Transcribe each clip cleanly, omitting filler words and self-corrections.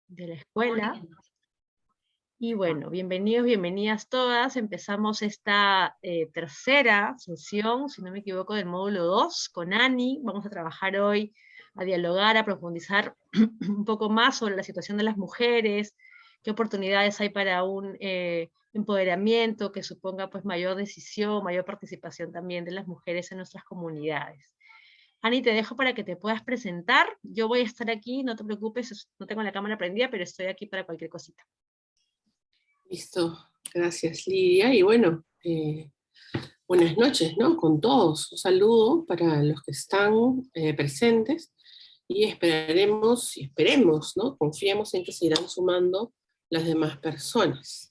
de la escuela. Y bueno, bienvenidos, bienvenidas todas. Empezamos esta tercera sesión, si no me equivoco, del módulo 2 con Ani. Vamos a trabajar hoy, a dialogar, a profundizar un poco más sobre la situación de las mujeres, qué oportunidades hay para un empoderamiento que suponga pues mayor decisión, mayor participación también de las mujeres en nuestras comunidades. Ani, te dejo para que te puedas presentar. Yo voy a estar aquí, no te preocupes, no tengo la cámara prendida, pero estoy aquí para cualquier cosita. Listo, gracias Lidia. Y bueno, buenas noches, ¿no? Con todos. Un saludo para los que están presentes y esperemos, ¿no? Confiemos en que se irán sumando las demás personas.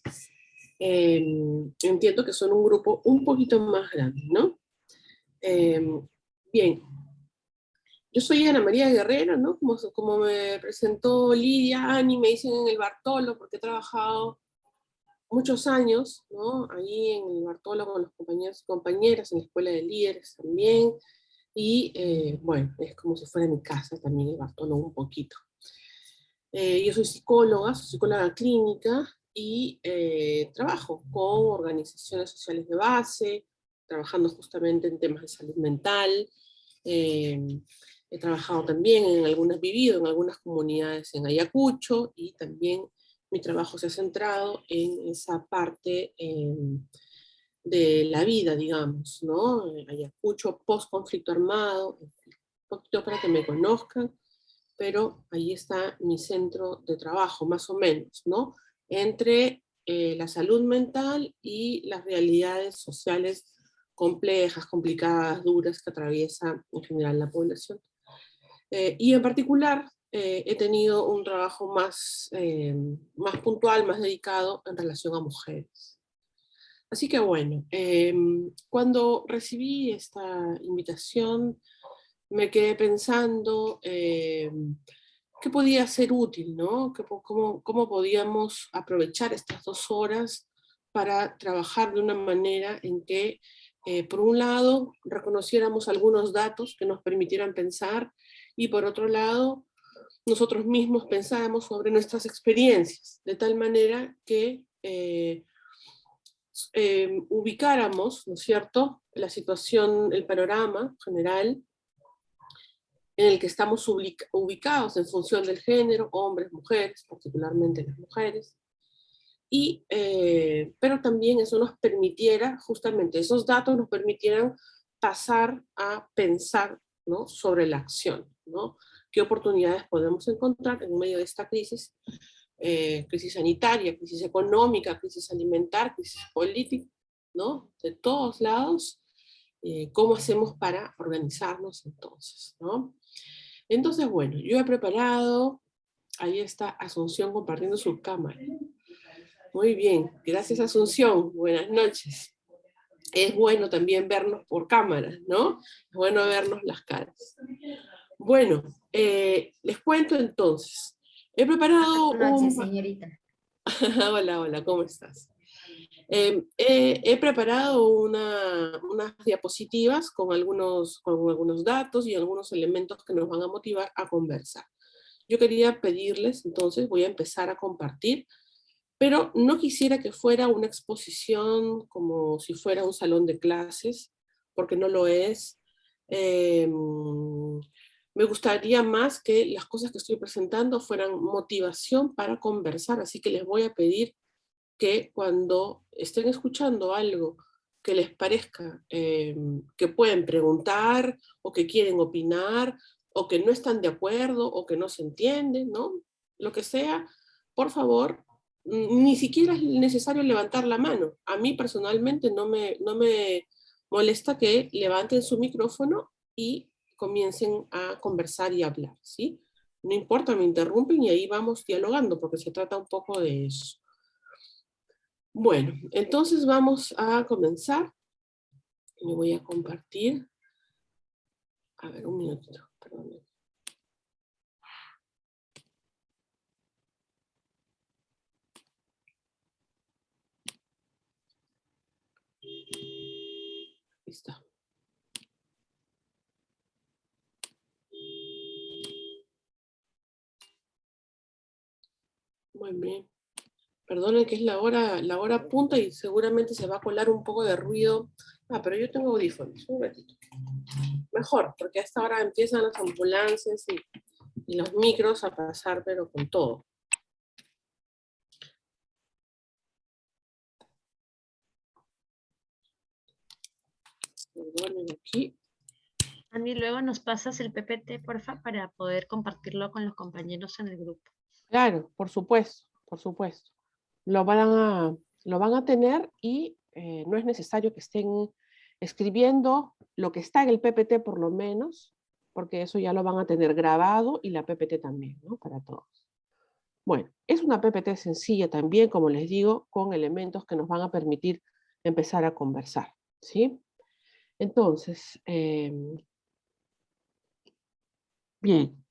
Entiendo que son un grupo un poquito más grande, ¿no? Bien, yo soy Ana María Guerrero, ¿no? Como me presentó Lidia, Ani, me dicen en el Bartolo, porque he trabajado muchos años, ¿no? Ahí en el Bartolo con los compañeros y compañeras, en la escuela de líderes también, y bueno, es como si fuera mi casa también el Bartolo un poquito. Yo soy psicóloga clínica, y trabajo con organizaciones sociales de base, trabajando justamente en temas de salud mental. He trabajado también vivido en algunas comunidades en Ayacucho, y también mi trabajo se ha centrado en esa parte de la vida, digamos, ¿no? Ayacucho, post-conflicto armado, un poquito para que me conozcan, pero ahí está mi centro de trabajo, más o menos, ¿no? Entre la salud mental y las realidades sociales complejas, complicadas, duras que atraviesa en general la población. Y en particular he tenido un trabajo más puntual, más dedicado en relación a mujeres. Así que bueno, cuando recibí esta invitación me quedé pensando qué podía ser útil, ¿no? Cómo podíamos aprovechar estas 2 horas para trabajar de una manera en que, por un lado, reconociéramos algunos datos que nos permitieran pensar, y por otro lado, nosotros mismos pensáramos sobre nuestras experiencias, de tal manera que ubicáramos, ¿no es cierto?, la situación, el panorama general en el que estamos ubicados en función del género, hombres, mujeres, particularmente las mujeres, pero también eso nos permitiera, justamente esos datos nos permitieran pasar a pensar, ¿no?, sobre la acción, ¿no? ¿Qué oportunidades podemos encontrar en medio de esta crisis? Crisis sanitaria, crisis económica, crisis alimentar, crisis política, ¿no? De todos lados, ¿cómo hacemos para organizarnos entonces, ¿no? Entonces, bueno, yo he preparado, ahí está Asunción compartiendo su cámara. Muy bien, gracias Asunción, buenas noches. Es bueno también vernos por cámara, ¿no? Es bueno vernos las caras. Bueno, les cuento entonces. He preparado Buenas noches, señorita. Hola, hola, ¿cómo estás? He preparado unas diapositivas con algunos datos y algunos elementos que nos van a motivar a conversar. Yo quería pedirles, entonces voy a empezar a compartir, pero no quisiera que fuera una exposición como si fuera un salón de clases, porque no lo es. Me gustaría más que las cosas que estoy presentando fueran motivación para conversar, así que les voy a pedir que cuando estén escuchando algo que les parezca que pueden preguntar, o que quieren opinar, o que no están de acuerdo, o que no se entienden, ¿no? Lo que sea, por favor, ni siquiera es necesario levantar la mano. A mí personalmente no me molesta que levanten su micrófono y comiencen a conversar y hablar, ¿sí? No importa, me interrumpen y ahí vamos dialogando, porque se trata un poco de eso. Bueno, entonces vamos a comenzar. Me voy a compartir. A ver, un minutito, perdón. Listo. Muy bien. Perdonen que es la hora punta y seguramente se va a colar un poco de ruido. Ah, pero yo tengo audífonos, un ratito. Mejor, porque a esta hora empiezan las ambulancias y los micros a pasar, pero con todo. Perdonen aquí. Andy, luego nos pasas el PPT, porfa, para poder compartirlo con los compañeros en el grupo. Claro, por supuesto, por supuesto. Lo van a, lo van a tener y no es necesario que estén escribiendo lo que está en el PPT por lo menos, porque eso ya lo van a tener grabado y la PPT también, ¿no? Para todos. Bueno, es una PPT sencilla también, como les digo, con elementos que nos van a permitir empezar a conversar, ¿sí? Entonces, bien,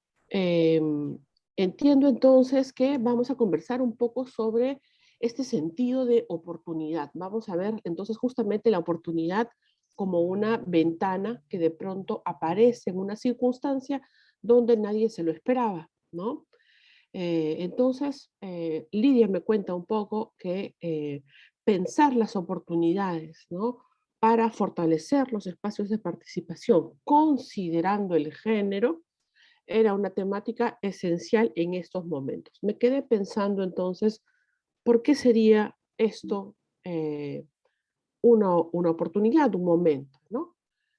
entiendo entonces que vamos a conversar un poco sobre este sentido de oportunidad. Vamos a ver entonces justamente la oportunidad como una ventana que de pronto aparece en una circunstancia donde nadie se lo esperaba, ¿no? Entonces, Lidia me cuenta un poco que pensar las oportunidades, ¿no? Para fortalecer los espacios de participación, considerando el género, era una temática esencial en estos momentos. Me quedé pensando entonces, ¿por qué sería esto una oportunidad, un momento, ¿no?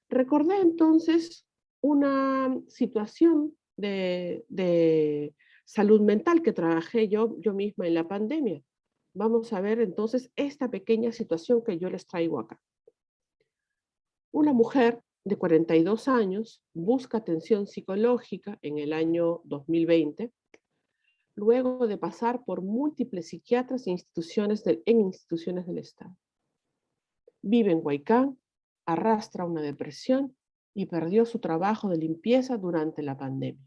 Recordé entonces una situación de salud mental que trabajé yo misma en la pandemia. Vamos a ver entonces esta pequeña situación que yo les traigo acá. Una mujer de 42 años busca atención psicológica en el año 2020, luego de pasar por múltiples psiquiatras en instituciones del Estado. Vive en Huaycán, arrastra una depresión y perdió su trabajo de limpieza durante la pandemia.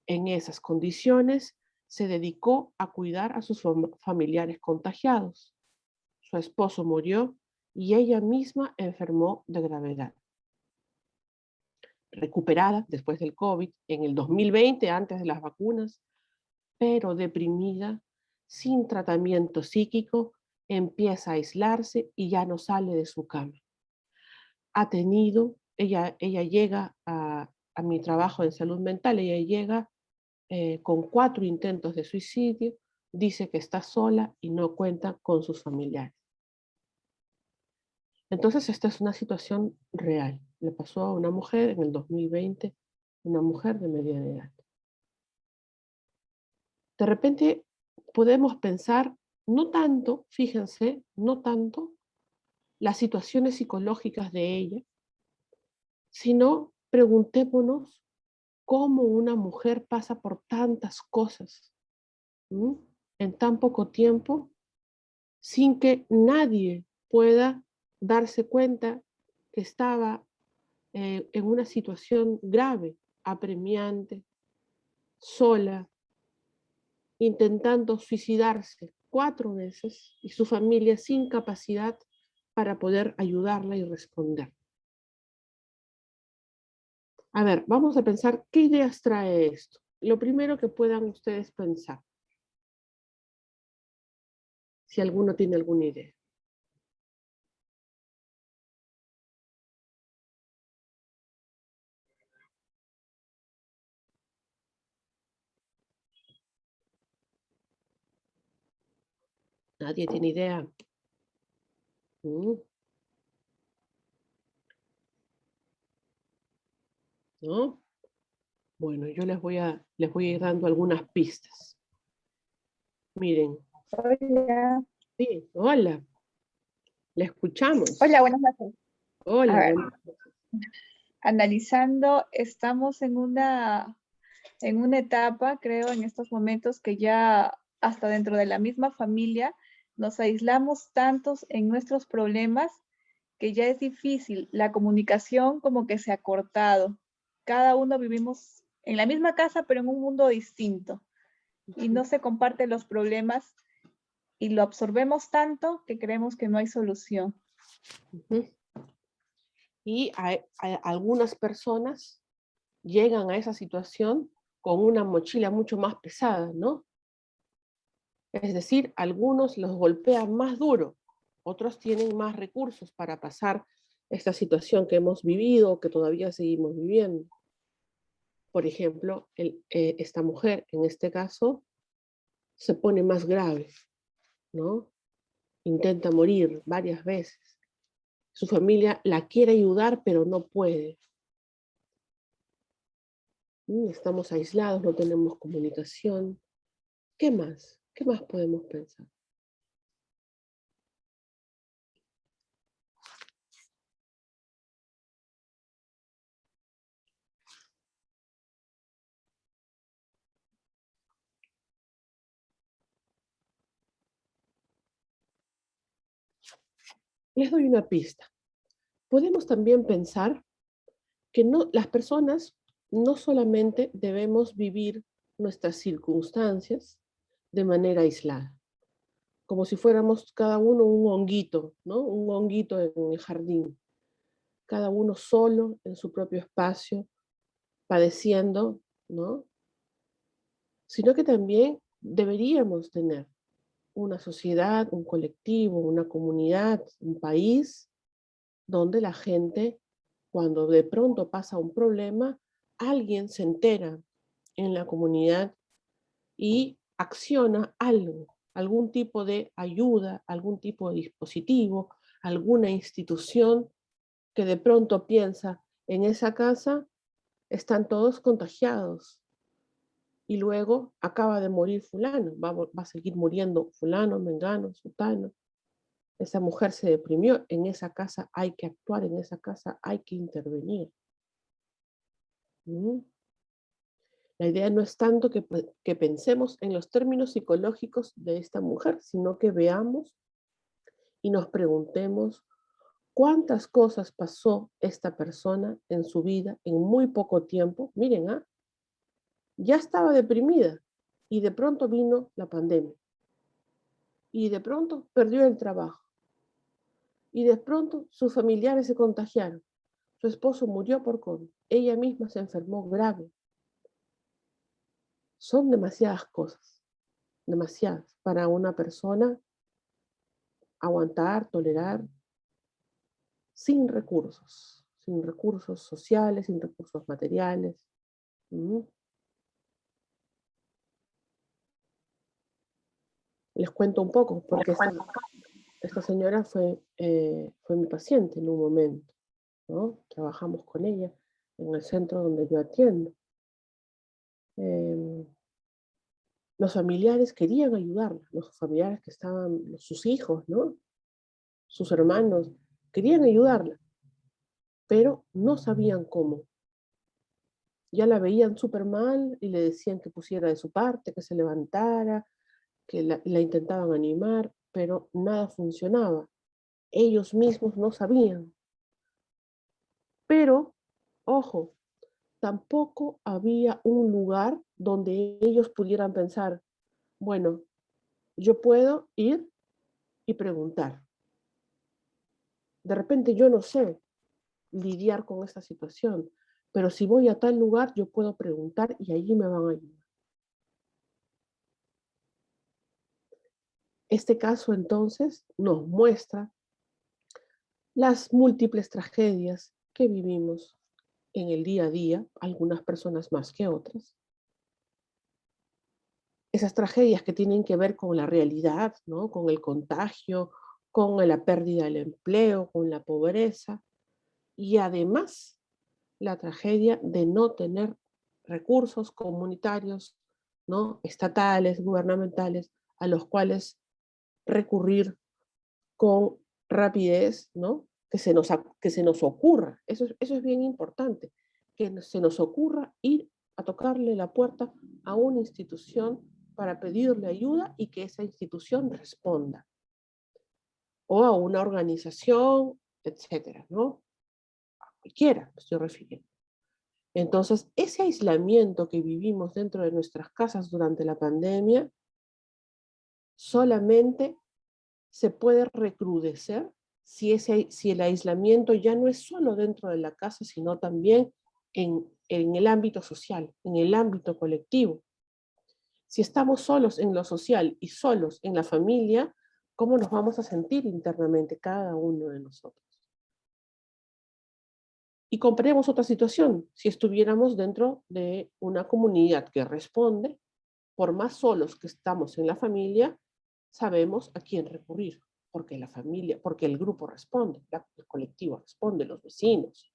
En esas condiciones, se dedicó a cuidar a sus familiares contagiados. Su esposo murió y ella misma enfermó de gravedad. Recuperada después del COVID en el 2020, antes de las vacunas, pero deprimida, sin tratamiento psíquico, empieza a aislarse y ya no sale de su cama. Ella llega a mi trabajo en salud mental, ella llega con 4 intentos de suicidio, dice que está sola y no cuenta con sus familiares. Entonces, esta es una situación real. Le pasó a una mujer en el 2020, una mujer de mediana edad. De repente podemos pensar, no tanto, fíjense, no tanto las situaciones psicológicas de ella, sino preguntémonos cómo una mujer pasa por tantas cosas, ¿m? En tan poco tiempo, sin que nadie pueda darse cuenta que estaba en una situación grave, apremiante, sola, intentando suicidarse 4 veces y su familia sin capacidad para poder ayudarla y responder. A ver, vamos a pensar qué ideas trae esto. Lo primero que puedan ustedes pensar, si alguno tiene alguna idea. Nadie tiene idea. ¿No? Bueno, yo les voy a ir dando algunas pistas. Miren. Hola. Sí, hola. La escuchamos. Hola, buenas noches. Hola, buenas noches. Analizando, estamos en una etapa, creo, en estos momentos que ya hasta dentro de la misma familia nos aislamos tantos en nuestros problemas que ya es difícil. La comunicación como que se ha cortado. Cada uno vivimos en la misma casa, pero en un mundo distinto. Y no se comparten los problemas y lo absorbemos tanto que creemos que no hay solución. Y algunas personas llegan a esa situación con una mochila mucho más pesada, ¿no? Es decir, algunos los golpean más duro, otros tienen más recursos para pasar esta situación que hemos vivido, que todavía seguimos viviendo. Por ejemplo, esta mujer, en este caso, se pone más grave, ¿no? Intenta morir varias veces. Su familia la quiere ayudar, pero no puede. Estamos aislados, no tenemos comunicación. ¿Qué más? ¿Qué más podemos pensar? Les doy una pista. Podemos también pensar que las personas no solamente debemos vivir nuestras circunstancias de manera aislada, como si fuéramos cada uno un honguito, ¿no? Un honguito en el jardín, cada uno solo en su propio espacio, padeciendo, ¿no? Sino que también deberíamos tener una sociedad, un colectivo, una comunidad, un país, donde la gente, cuando de pronto pasa un problema, alguien se entera en la comunidad y acciona algo, algún tipo de ayuda, algún tipo de dispositivo, alguna institución que de pronto piensa, en esa casa están todos contagiados y luego acaba de morir fulano, va a seguir muriendo fulano, mengano, sutano. Esa mujer se deprimió, en esa casa hay que actuar, en esa casa hay que intervenir. ¿Mm? La idea no es tanto que pensemos en los términos psicológicos de esta mujer, sino que veamos y nos preguntemos cuántas cosas pasó esta persona en su vida en muy poco tiempo. Miren, ya estaba deprimida y de pronto vino la pandemia. Y de pronto perdió el trabajo. Y de pronto sus familiares se contagiaron. Su esposo murió por COVID. Ella misma se enfermó grave. Son demasiadas cosas, demasiadas, para una persona aguantar, tolerar, sin recursos sociales, sin recursos materiales. Les cuento un poco, porque esta señora fue mi paciente en un momento, ¿no? Trabajamos con ella en el centro donde yo atiendo. Los familiares querían ayudarla, los familiares que estaban, sus hijos, ¿no? Sus hermanos, querían ayudarla, pero no sabían cómo. Ya la veían súper mal y le decían que pusiera de su parte, que se levantara, que la intentaban animar, pero nada funcionaba. Ellos mismos no sabían. Pero, ojo, tampoco había un lugar donde ellos pudieran pensar, bueno, yo puedo ir y preguntar. De repente yo no sé lidiar con esta situación, pero si voy a tal lugar yo puedo preguntar y allí me van a ayudar. Este caso entonces nos muestra las múltiples tragedias que vivimos en el día a día, algunas personas más que otras. Esas tragedias que tienen que ver con la realidad, ¿no? Con el contagio, con la pérdida del empleo, con la pobreza, y además la tragedia de no tener recursos comunitarios, ¿no? Estatales, gubernamentales, a los cuales recurrir con rapidez, ¿no? Que se nos ocurra, eso es bien importante, que se nos ocurra ir a tocarle la puerta a una institución para pedirle ayuda y que esa institución responda. O a una organización, etcétera, ¿no? A cualquiera me estoy refiriendo. Entonces, ese aislamiento que vivimos dentro de nuestras casas durante la pandemia solamente se puede recrudecer si el aislamiento ya no es solo dentro de la casa, sino también en el ámbito social, en el ámbito colectivo. Si estamos solos en lo social y solos en la familia, ¿cómo nos vamos a sentir internamente cada uno de nosotros? Y comparemos otra situación, si estuviéramos dentro de una comunidad que responde, por más solos que estamos en la familia, sabemos a quién recurrir, porque la familia, porque el grupo responde, el colectivo responde, los vecinos,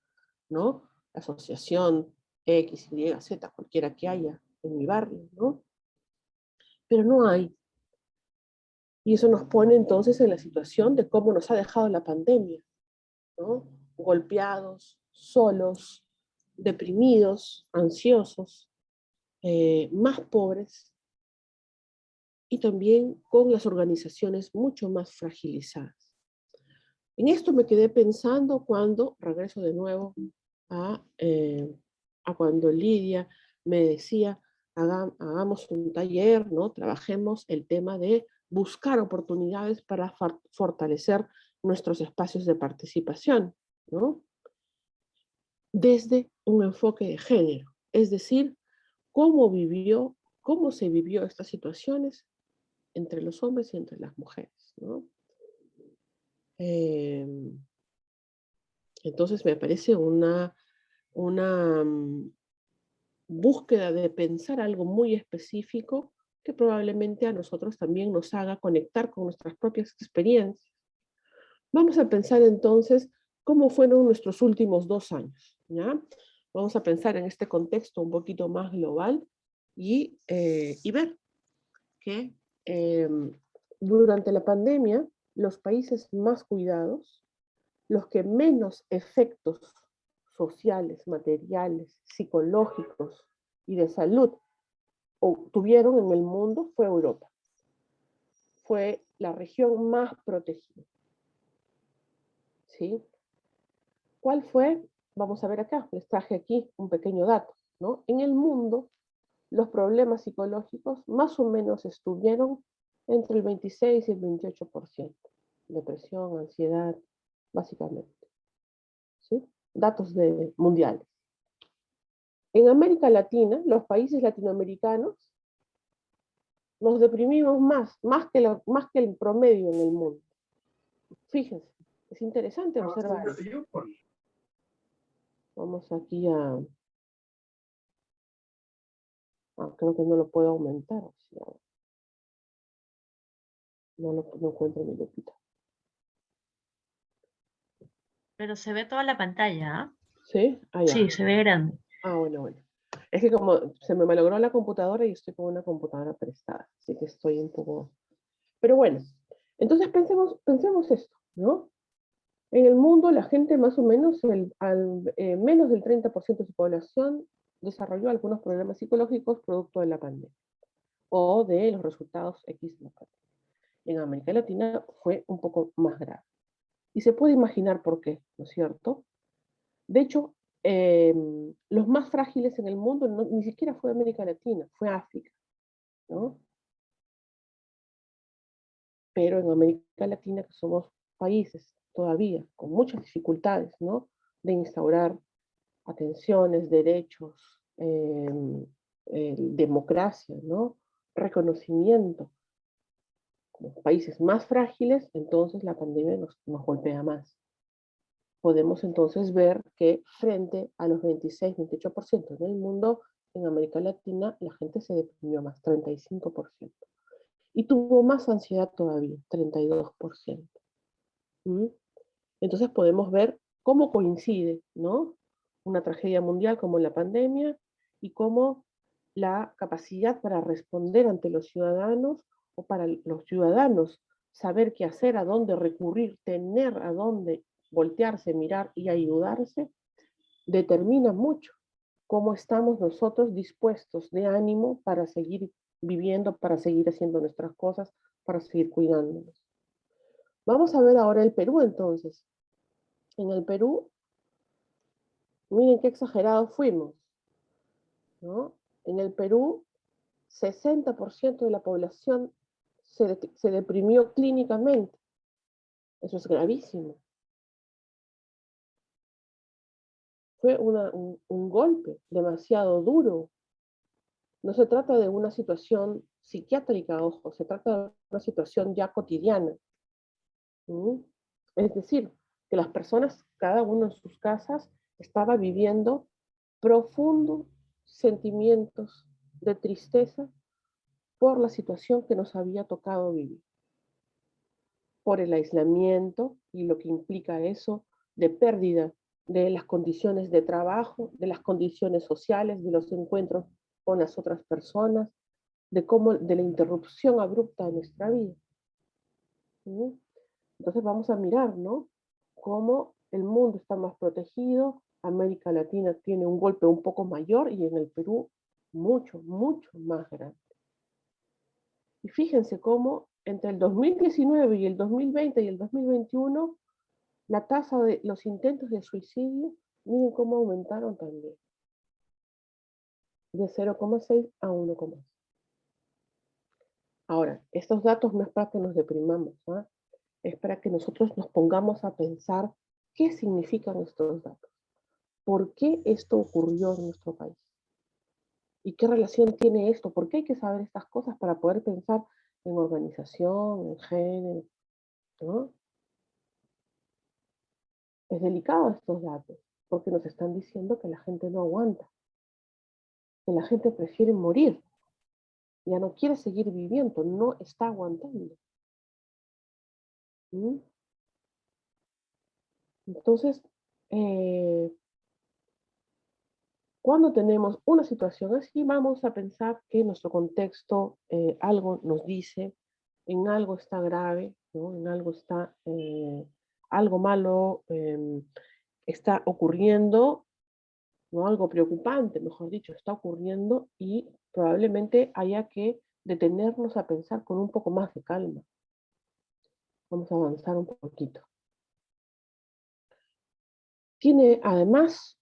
¿no? La asociación X, Y, Z, cualquiera que haya en mi barrio, ¿no? Pero no hay. Y eso nos pone entonces en la situación de cómo nos ha dejado la pandemia, ¿no? Golpeados, solos, deprimidos, ansiosos, más pobres y también con las organizaciones mucho más fragilizadas. En esto me quedé pensando cuando regreso de nuevo a cuando Lidia me decía, hagamos un taller, ¿no? Trabajemos el tema de buscar oportunidades para fortalecer nuestros espacios de participación, ¿no? Desde un enfoque de género, es decir, cómo se vivió estas situaciones entre los hombres y entre las mujeres, ¿no? Entonces me parece una búsqueda de pensar algo muy específico que probablemente a nosotros también nos haga conectar con nuestras propias experiencias. Vamos a pensar entonces cómo fueron nuestros últimos 2 años, ¿ya? Vamos a pensar en este contexto un poquito más global y ver que durante la pandemia los países más cuidados, los que menos efectos sociales, materiales, psicológicos y de salud tuvieron en el mundo fue Europa. Fue la región más protegida. ¿Sí? ¿Cuál fue? Vamos a ver acá, les traje aquí un pequeño dato, ¿no? En el mundo, los problemas psicológicos más o menos estuvieron entre el 26 y el 28%. Depresión, ansiedad, básicamente. ¿Sí? Datos mundiales. En América Latina, los países latinoamericanos, nos deprimimos más que el promedio en el mundo. Fíjense, es interesante observar. Vamos aquí creo que no lo puedo aumentar. O sea, no encuentro mi lupita. Pero se ve toda la pantalla, ¿ah? ¿Sí? Ah, ya. Sí, se ve grande. Ah, bueno. Es que como se me malogró la computadora y estoy con una computadora prestada, así que estoy un poco... Pero bueno, entonces pensemos esto, ¿no? En el mundo la gente más o menos, menos del 30% de su población desarrolló algunos problemas psicológicos producto de la pandemia o de los resultados X de la pandemia. En América Latina fue un poco más grave. Y se puede imaginar por qué, ¿no es cierto? De hecho, los más frágiles en el mundo ni siquiera fue América Latina, fue África, ¿no? Pero en América Latina, que somos países todavía con muchas dificultades, ¿no? De instaurar atenciones, derechos, democracia, ¿no? Reconocimiento. Como países más frágiles, entonces la pandemia nos golpea más. Podemos entonces ver que frente a los 26-28% en el mundo, en América Latina la gente se deprimió más, 35%. Y tuvo más ansiedad todavía, 32%. ¿Mm? Entonces podemos ver cómo coincide, ¿no? Una tragedia mundial como la pandemia y cómo la capacidad para responder ante los ciudadanos o para los ciudadanos saber qué hacer, a dónde recurrir, tener a dónde voltearse, mirar y ayudarse, determina mucho cómo estamos nosotros dispuestos de ánimo para seguir viviendo, para seguir haciendo nuestras cosas, para seguir cuidándonos. Vamos a ver ahora el Perú entonces. En el Perú, miren qué exagerados fuimos, ¿no? En el Perú, 60% de la población se deprimió clínicamente. Eso es gravísimo. Fue un golpe demasiado duro No se trata de una situación psiquiátrica, ojo, se trata de una situación ya cotidiana. ¿Mm? Es decir, que las personas, cada uno en sus casas, estaba viviendo profundos sentimientos de tristeza por la situación que nos había tocado vivir, por el aislamiento y lo que implica eso de pérdida de las condiciones de trabajo, de las condiciones sociales, de los encuentros con las otras personas, de la interrupción abrupta de nuestra vida. ¿Sí? Entonces vamos a mirar, ¿no? Cómo el mundo está más protegido, América Latina tiene un golpe un poco mayor y en el Perú mucho, mucho más grande. Y fíjense cómo entre el 2019 y el 2020 y el 2021, la tasa de los intentos de suicidio, miren cómo aumentaron también, de 0,6 a 1,6. Ahora, estos datos no es para que nos deprimamos, ¿eh? Es para que nosotros nos pongamos a pensar qué significan estos datos, por qué esto ocurrió en nuestro país y qué relación tiene esto, por qué hay que saber estas cosas para poder pensar en organización, en género, ¿no? Es delicado estos datos, porque nos están diciendo que la gente no aguanta, que la gente prefiere morir, ya no quiere seguir viviendo, no está aguantando. ¿Mm? Entonces, cuando tenemos una situación así, vamos a pensar que nuestro contexto algo nos dice, en algo está grave, ¿no? En algo está, algo malo está ocurriendo, ¿no? Algo preocupante, mejor dicho, está ocurriendo y probablemente haya que detenernos a pensar con un poco más de calma. Vamos a avanzar un poquito. Tiene además,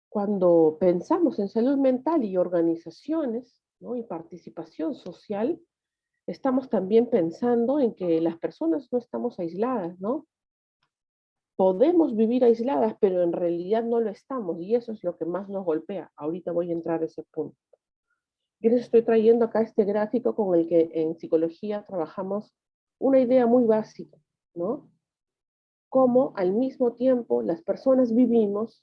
cuando pensamos en salud mental y organizaciones, ¿no? Y participación social, estamos también pensando en que las personas no estamos aisladas, ¿no? Podemos vivir aisladas, pero en realidad no lo estamos, y eso es lo que más nos golpea. Ahorita voy a entrar a ese punto. Yo les estoy trayendo acá este gráfico con el que en psicología trabajamos una idea muy básica, ¿no? Cómo al mismo tiempo las personas vivimos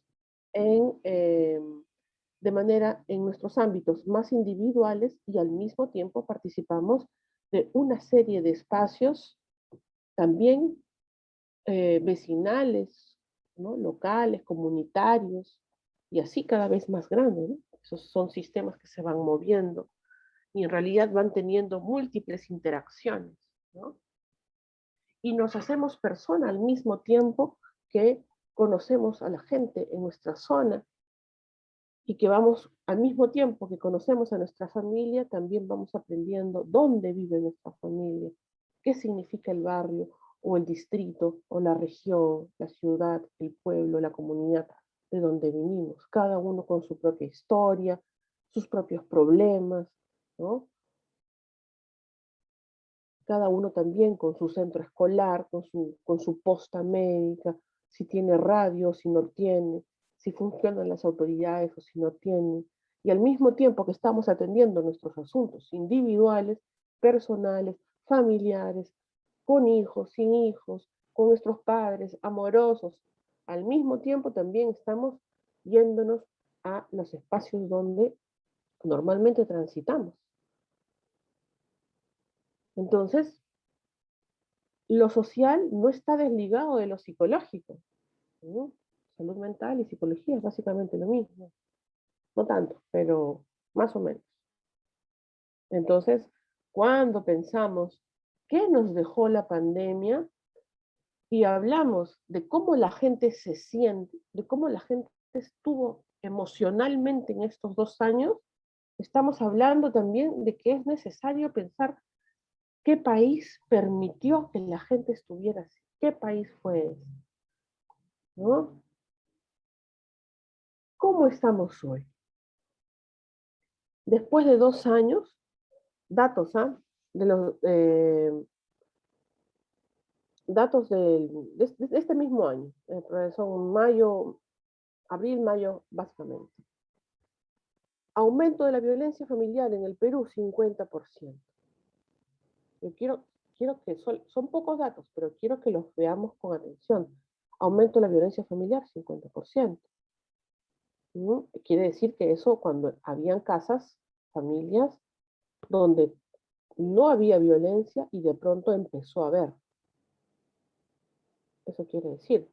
de manera en nuestros ámbitos más individuales y al mismo tiempo participamos de una serie de espacios también vecinales, ¿no? Locales, comunitarios, y así cada vez más grandes, ¿no? Esos son sistemas que se van moviendo y en realidad van teniendo múltiples interacciones, ¿no? Y nos hacemos persona al mismo tiempo que conocemos a la gente en nuestra zona y que vamos, al mismo tiempo que conocemos a nuestra familia, también vamos aprendiendo dónde vive nuestra familia, qué significa el barrio o el distrito o la región, la ciudad, el pueblo, la comunidad de donde vinimos, cada uno con su propia historia, sus propios problemas, ¿no? Cada uno también con su centro escolar, con su posta médica, si tiene radio, si no tiene, si funcionan las autoridades o si no tienen. Y al mismo tiempo que estamos atendiendo nuestros asuntos individuales, personales, familiares, con hijos, sin hijos, con nuestros padres, amorosos, al mismo tiempo también estamos yéndonos a los espacios donde normalmente transitamos. Entonces, lo social no está desligado de lo psicológico, ¿no? Salud mental y psicología es básicamente lo mismo. No tanto, pero más o menos. Entonces, cuando pensamos qué nos dejó la pandemia y hablamos de cómo la gente se siente, de cómo la gente estuvo emocionalmente en estos 2 años, estamos hablando también de que es necesario pensar qué país permitió que la gente estuviera así, qué país fue ese, ¿no? ¿Cómo estamos hoy? Después de 2 años, datos, ¿ah? De los datos de este mismo año, son mayo, abril, mayo, básicamente. Aumento de la violencia familiar en el Perú, 50%. Yo quiero que son pocos datos, pero quiero que los veamos con atención. Aumento de la violencia familiar, 50%. Quiere decir que eso cuando habían casas, familias, donde no había violencia y de pronto empezó a haber. Eso quiere decir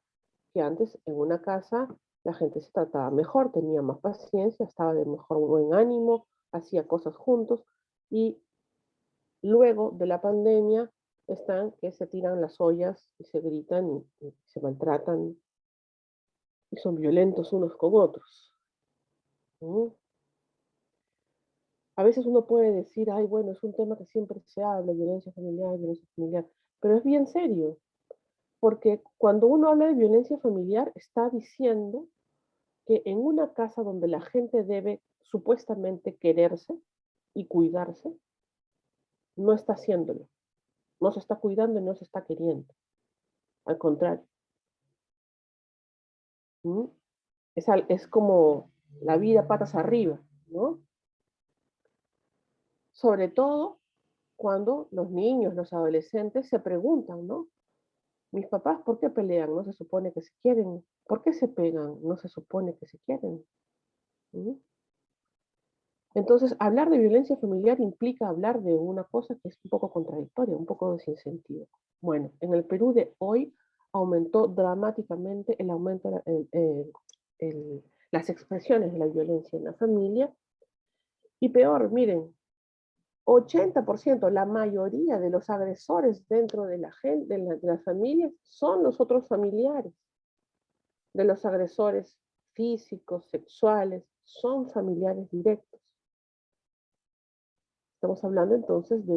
que antes en una casa la gente se trataba mejor, tenía más paciencia, estaba de mejor buen ánimo, hacía cosas juntos, y luego de la pandemia están que se tiran las ollas y se gritan y se maltratan y son violentos unos con otros. ¿Mm? A veces uno puede decir, ay, bueno, es un tema que siempre se habla, violencia familiar, pero es bien serio, porque cuando uno habla de violencia familiar está diciendo que en una casa donde la gente debe supuestamente quererse y cuidarse, no está haciéndolo, no se está cuidando y no se está queriendo, al contrario. ¿Mm? Es como la vida patas arriba, ¿no? Sobre todo cuando los niños, los adolescentes se preguntan, ¿no? Mis papás, ¿por qué pelean? No se supone que se quieren. ¿Por qué se pegan? No se supone que se quieren. ¿Mm? Entonces, hablar de violencia familiar implica hablar de una cosa que es un poco contradictoria, un poco de sinsentido. Bueno, en el Perú de hoy aumentó dramáticamente el aumento, las expresiones de la violencia en la familia. Y peor, miren, 80%, la mayoría de los agresores dentro de la gente, de las familias, son los otros familiares. De los agresores físicos, sexuales, son familiares directos. Estamos hablando entonces de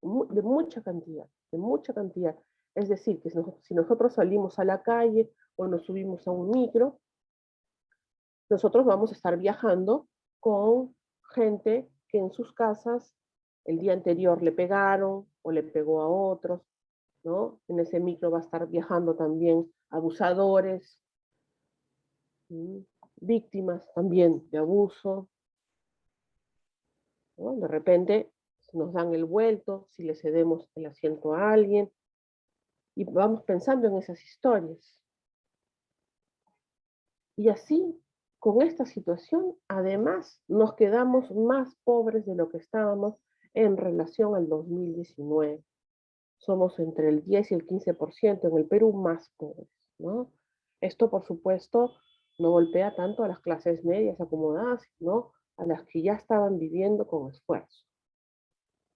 mucha cantidad, de mucha cantidad. Es decir, que si nosotros salimos a la calle o nos subimos a un micro, nosotros vamos a estar viajando con gente que en sus casas el día anterior le pegaron o le pegó a otros, ¿no? En ese micro va a estar viajando también abusadores, víctimas también de abuso, ¿no? De repente nos dan el vuelto, si le cedemos el asiento a alguien, y vamos pensando en esas historias. Y así, con esta situación, además, nos quedamos más pobres de lo que estábamos en relación al 2019. Somos entre el 10 y el 15% en el Perú más pobres, ¿no? Esto, por supuesto, no golpea tanto a las clases medias acomodadas, sino a las que ya estaban viviendo con esfuerzo.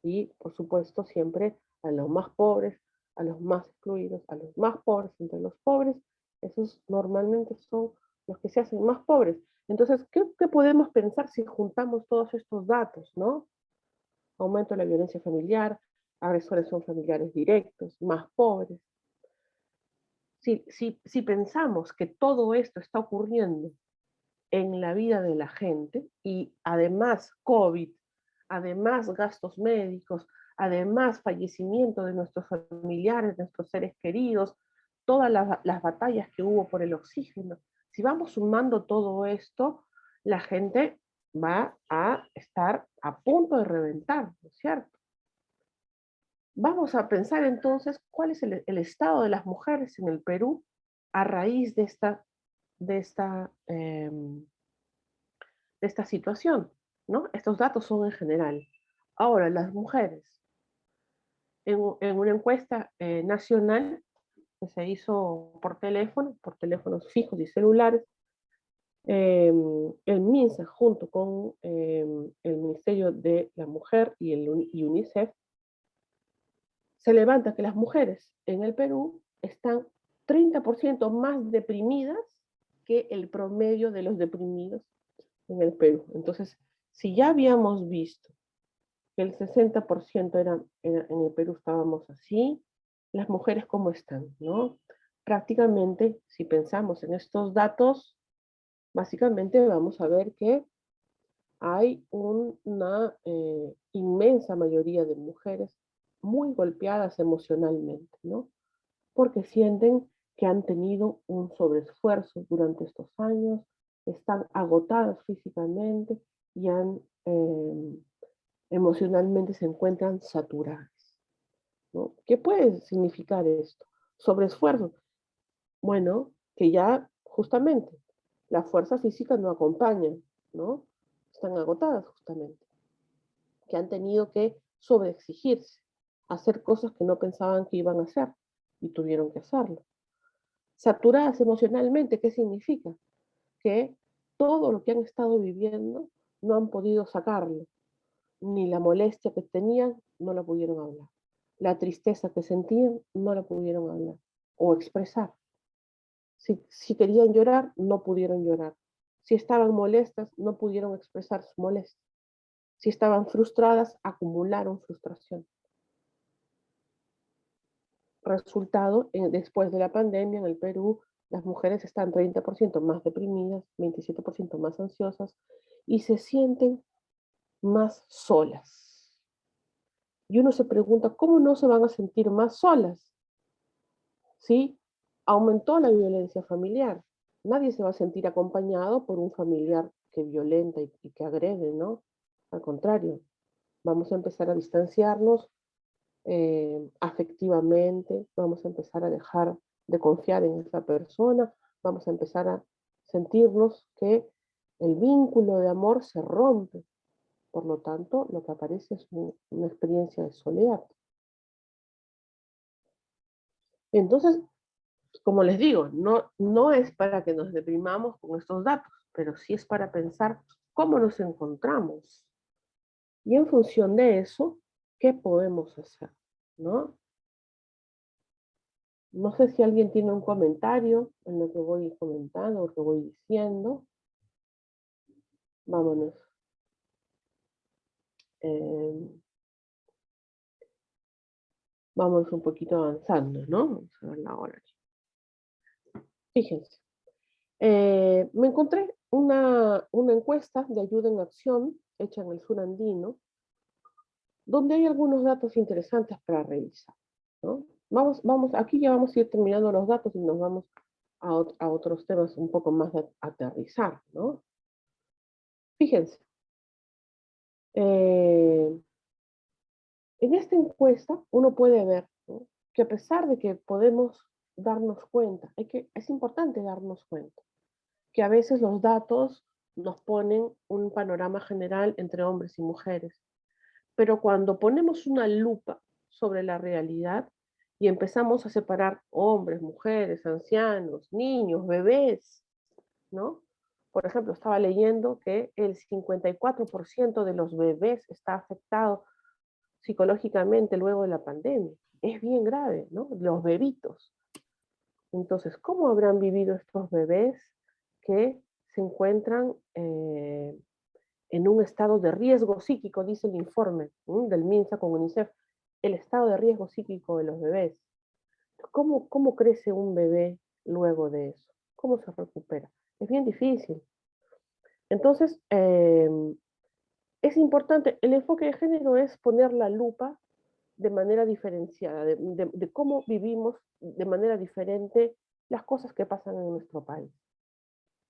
Y, por supuesto, siempre a los más pobres, a los más excluidos, a los más pobres entre los pobres, esos normalmente son los que se hacen más pobres. Entonces, ¿qué podemos pensar si juntamos todos estos datos, ¿no? Aumento de la violencia familiar, agresores son familiares directos, más pobres. Si pensamos que todo esto está ocurriendo en la vida de la gente y además COVID, además gastos médicos, además fallecimiento de nuestros familiares, de nuestros seres queridos, todas las batallas que hubo por el oxígeno, si vamos sumando todo esto, la gente va a estar a punto de reventar, ¿no es cierto? Vamos a pensar entonces cuál es el estado de las mujeres en el Perú a raíz de esta situación, ¿no? Estos datos son en general. Ahora, las mujeres, en una encuesta nacional que se hizo por teléfonos fijos y celulares, el MINSA junto con el Ministerio de la Mujer y UNICEF se levanta que las mujeres en el Perú están 30% más deprimidas que el promedio de los deprimidos en el Perú. Entonces, si ya habíamos visto que el 60% en el Perú estábamos así, las mujeres cómo están, ¿no? Prácticamente, si pensamos en estos datos, básicamente vamos a ver que hay una inmensa mayoría de mujeres muy golpeadas emocionalmente, ¿no? Porque sienten que han tenido un sobreesfuerzo durante estos años, están agotadas físicamente y emocionalmente se encuentran saturadas, ¿no? ¿Qué puede significar esto? Sobreesfuerzo. Bueno, que ya justamente la fuerza física no acompaña, ¿no? Están agotadas justamente, que han tenido que sobreexigirse, hacer cosas que no pensaban que iban a hacer y tuvieron que hacerlo. Saturadas emocionalmente, ¿qué significa? Que todo lo que han estado viviendo no han podido sacarlo, ni la molestia que tenían no la pudieron hablar, la tristeza que sentían no la pudieron hablar o expresar. Si querían llorar, no pudieron llorar. Si estaban molestas, no pudieron expresar su molestia. Si estaban frustradas, acumularon frustración. Resultado, después de la pandemia en el Perú, las mujeres están 30% más deprimidas, 27% más ansiosas y se sienten más solas. Y uno se pregunta, ¿cómo no se van a sentir más solas? ¿Sí? Aumentó la violencia familiar. Nadie se va a sentir acompañado por un familiar que violenta y que agrede, ¿no? Al contrario, vamos a empezar a distanciarnos afectivamente, vamos a empezar a dejar de confiar en esa persona, vamos a empezar a sentirnos que el vínculo de amor se rompe. Por lo tanto, lo que aparece es una experiencia de soledad. Entonces, como les digo, no es para que nos deprimamos con estos datos, pero sí es para pensar cómo nos encontramos. Y en función de eso, ¿qué podemos hacer? ¿No? No sé si alguien tiene un comentario en lo que voy comentando o que voy diciendo. Vámonos. Vamos un poquito avanzando, ¿no? Vamos a ver la hora. Fíjense. Me encontré una encuesta de ayuda en acción hecha en el sur andino, donde hay algunos datos interesantes para revisar, ¿no? Aquí ya vamos a ir terminando los datos y nos vamos a otros temas un poco más de aterrizar, ¿no? Fíjense, en esta encuesta uno puede ver, ¿no?, que a pesar de que podemos darnos cuenta, es importante darnos cuenta, que a veces los datos nos ponen un panorama general entre hombres y mujeres, pero cuando ponemos una lupa sobre la realidad y empezamos a separar hombres, mujeres, ancianos, niños, bebés, ¿no? Por ejemplo, estaba leyendo que el 54% de los bebés está afectado psicológicamente luego de la pandemia. Es bien grave, ¿no? Los bebitos. Entonces, ¿cómo habrán vivido estos bebés que se encuentran en un estado de riesgo psíquico, dice el informe del MINSA con UNICEF, el estado de riesgo psíquico de los bebés? ¿Cómo crece un bebé luego de eso? ¿Cómo se recupera? Es bien difícil. Entonces, es importante, el enfoque de género es poner la lupa de manera diferenciada, de cómo vivimos de manera diferente las cosas que pasan en nuestro país,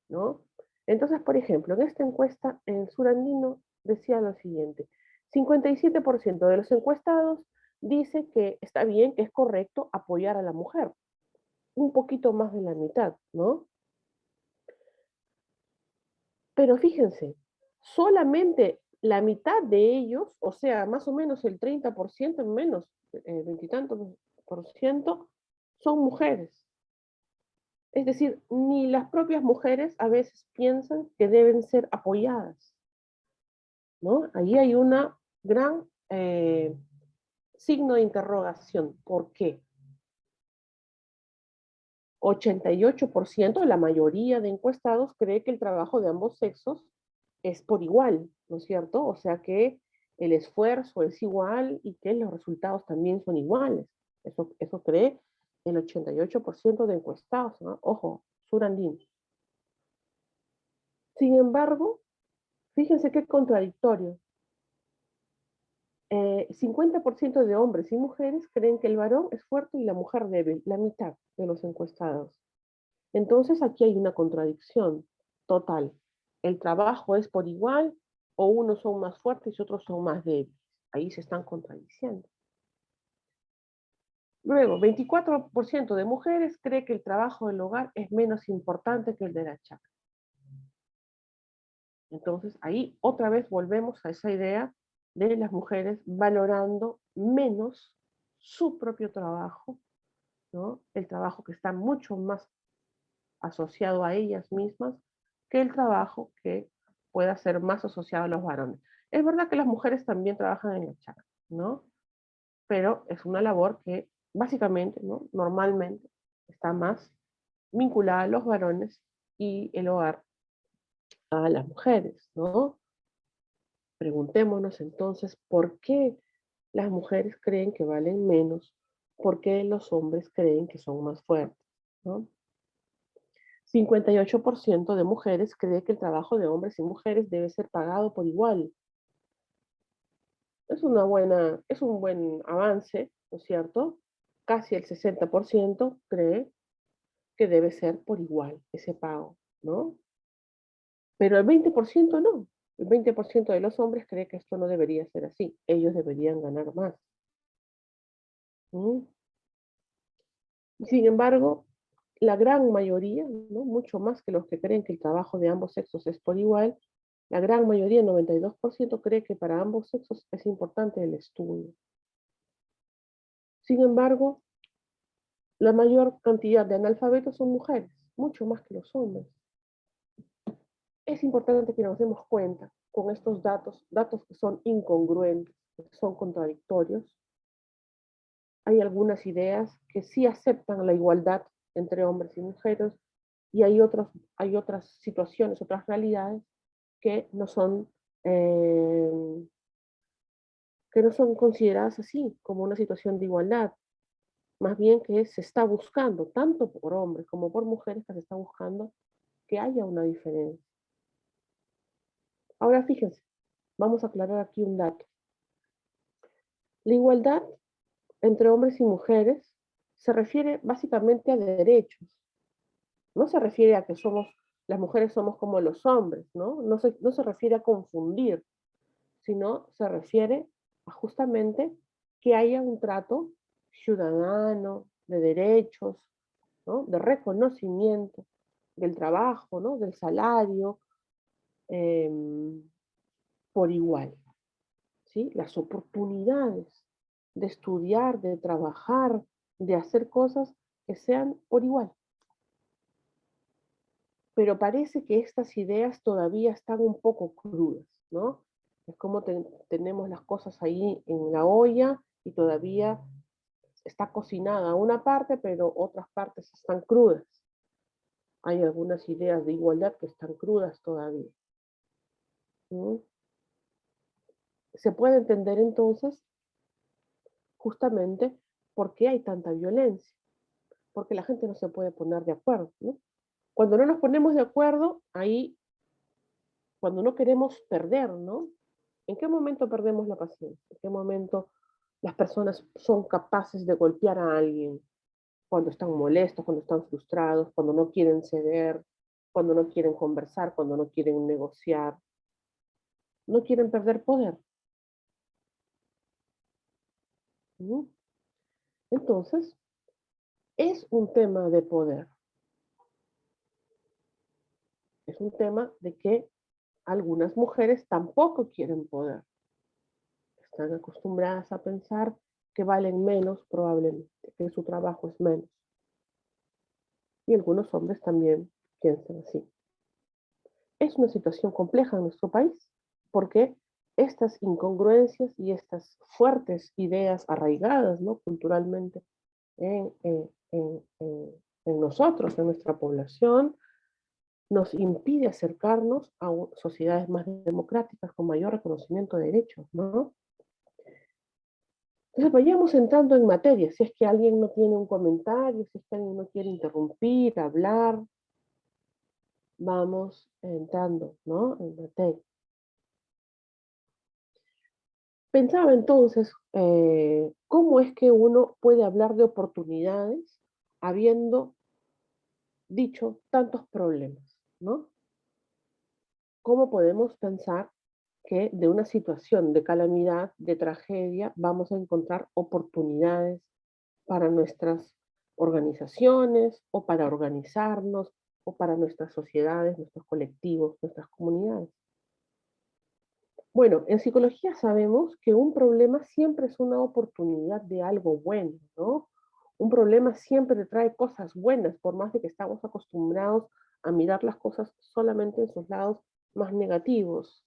¿no? Entonces, por ejemplo, en esta encuesta en el sur andino decía lo siguiente: 57% de los encuestados dice que está bien, que es correcto apoyar a la mujer. Un poquito más de la mitad, ¿no? Pero fíjense, solamente la mitad de ellos, o sea, más o menos el 30% menos, 20 y tantos por ciento, son mujeres. Es decir, ni las propias mujeres a veces piensan que deben ser apoyadas, ¿no? Ahí hay una gran signo de interrogación. ¿Por qué? 88%, la mayoría de encuestados, cree que el trabajo de ambos sexos es por igual, ¿no es cierto? O sea que el esfuerzo es igual y que los resultados también son iguales. Eso cree el 88% de encuestados, ¿no? Ojo, surandino. Sin embargo, fíjense qué contradictorio. 50% de hombres y mujeres creen que el varón es fuerte y la mujer débil, la mitad de los encuestados. Entonces aquí hay una contradicción total. El trabajo es por igual o unos son más fuertes y otros son más débiles. Ahí se están contradiciendo. Luego, 24% de mujeres cree que el trabajo del hogar es menos importante que el de la chacra. Entonces, ahí otra vez volvemos a esa idea de las mujeres valorando menos su propio trabajo, ¿no? El trabajo que está mucho más asociado a ellas mismas que el trabajo que pueda ser más asociado a los varones. Es verdad que las mujeres también trabajan en la chacra, ¿no? Pero es una labor que básicamente, ¿no? Normalmente está más vinculada a los varones y el hogar a las mujeres, ¿no? Preguntémonos entonces por qué las mujeres creen que valen menos, por qué los hombres creen que son más fuertes, ¿no? 58% de mujeres cree que el trabajo de hombres y mujeres debe ser pagado por igual. Es un buen avance, ¿no es cierto? Casi el 60% cree que debe ser por igual ese pago, ¿no? Pero el 20% no. El 20% de los hombres cree que esto no debería ser así. Ellos deberían ganar más. ¿Mm? Sin embargo, la gran mayoría, ¿no? Mucho más que los que creen que el trabajo de ambos sexos es por igual, la gran mayoría, el 92%, cree que para ambos sexos es importante el estudio. Sin embargo, la mayor cantidad de analfabetos son mujeres, mucho más que los hombres. Es importante que nos demos cuenta con estos datos que son incongruentes, que son contradictorios. Hay algunas ideas que sí aceptan la igualdad entre hombres y mujeres y hay otras situaciones, otras realidades eh, que no son consideradas así como una situación de igualdad. Más bien que se está buscando, tanto por hombres como por mujeres, que se está buscando que haya una diferencia. Ahora fíjense, vamos a aclarar aquí un dato. La igualdad entre hombres y mujeres se refiere básicamente a derechos. No se refiere a que las mujeres somos como los hombres, ¿no? No se refiere a confundir, sino se refiere a justamente que haya un trato ciudadano, de derechos, ¿no? De reconocimiento del trabajo, ¿no? Del salario, eh, por igual, ¿sí? Las oportunidades de estudiar, de trabajar, de hacer cosas que sean por igual. Pero parece que estas ideas todavía están un poco crudas, ¿no? Es como tenemos las cosas ahí en la olla y todavía está cocinada una parte, pero otras partes están crudas. Hay algunas ideas de igualdad que están crudas todavía. ¿Mm? Se puede entender entonces justamente por qué hay tanta violencia, porque la gente no se puede poner de acuerdo, ¿no? Cuando no nos ponemos de acuerdo, ahí, cuando no queremos perder, ¿no? ¿En qué momento perdemos la paciencia? ¿En qué momento las personas son capaces de golpear a alguien? Cuando están molestos, cuando están frustrados, cuando no quieren ceder, cuando no quieren conversar, cuando no quieren negociar, no quieren perder poder. ¿Mm? Entonces, es un tema de poder. Es un tema de que algunas mujeres tampoco quieren poder. Están acostumbradas a pensar que valen menos probablemente, que su trabajo es menos. Y algunos hombres también piensan así. Es una situación compleja en nuestro país porque estas incongruencias y estas fuertes ideas arraigadas, ¿no? Culturalmente en, en, en nosotros, en nuestra población, nos impide acercarnos a sociedades más democráticas con mayor reconocimiento de derechos, ¿no? Entonces vayamos entrando en materia, si es que alguien no tiene un comentario, si es que alguien no quiere interrumpir, hablar, vamos entrando, ¿no? En materia. Pensaba entonces, ¿cómo es que uno puede hablar de oportunidades habiendo dicho tantos problemas, ¿no? ¿Cómo podemos pensar que de una situación de calamidad, de tragedia, vamos a encontrar oportunidades para nuestras organizaciones o para organizarnos o para nuestras sociedades, nuestros colectivos, nuestras comunidades. Bueno, en psicología sabemos que un problema siempre es una oportunidad de algo bueno, ¿no? Un problema siempre trae cosas buenas, por más de que estamos acostumbrados a mirar las cosas solamente en sus lados más negativos.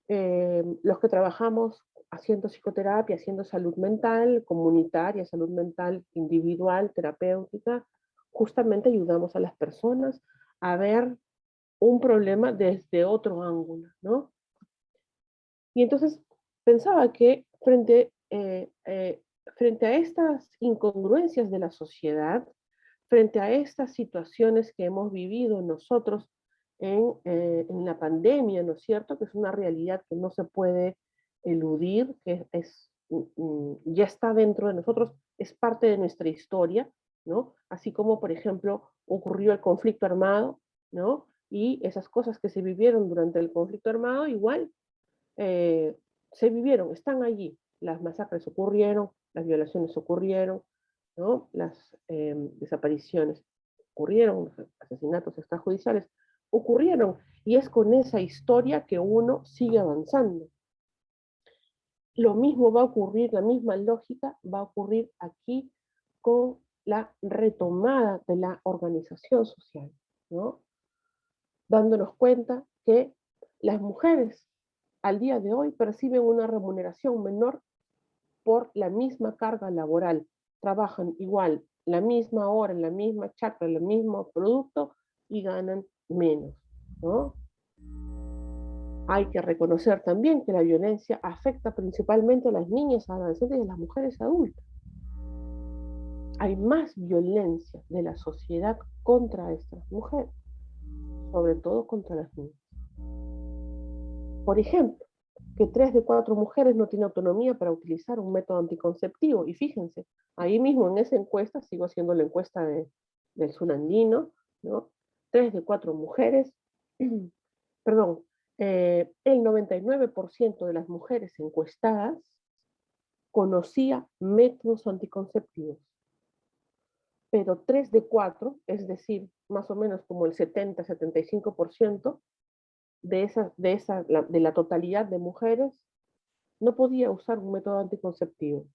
Los que trabajamos haciendo psicoterapia, haciendo salud mental comunitaria, salud mental individual, terapéutica, justamente ayudamos a las personas a ver un problema desde otro ángulo, ¿no? Y entonces pensaba que frente a estas incongruencias de la sociedad, frente a estas situaciones que hemos vivido nosotros en la pandemia, ¿no es cierto? Que es una realidad que no se puede eludir, que ya está dentro de nosotros, es parte de nuestra historia, ¿no? Así como, por ejemplo, ocurrió el conflicto armado, ¿no? Y esas cosas que se vivieron durante el conflicto armado, igual se vivieron, están allí. Las masacres ocurrieron, las violaciones ocurrieron, ¿no? Las desapariciones ocurrieron, los asesinatos extrajudiciales ocurrieron, y es con esa historia que uno sigue avanzando. Lo mismo va a ocurrir, la misma lógica va a ocurrir aquí con la retomada de la organización social, ¿no? Dándonos cuenta que las mujeres al día de hoy perciben una remuneración menor por la misma carga laboral. Trabajan igual, la misma hora, en la misma chacra, en el mismo producto y ganan menos, ¿no? Hay que reconocer también que la violencia afecta principalmente a las niñas, adolescentes y a las mujeres adultas. Hay más violencia de la sociedad contra estas mujeres, sobre todo contra las niñas. Por ejemplo, que 3 de 4 mujeres no tienen autonomía para utilizar un método anticonceptivo. Y fíjense, ahí mismo en esa encuesta, sigo haciendo la encuesta del sur andino, ¿no? 3 de 4 mujeres, perdón, el 99% de las mujeres encuestadas conocía métodos anticonceptivos. Pero 3 de 4, es decir, más o menos como el 70-75%, de la totalidad de mujeres no podía usar un método anticonceptivo.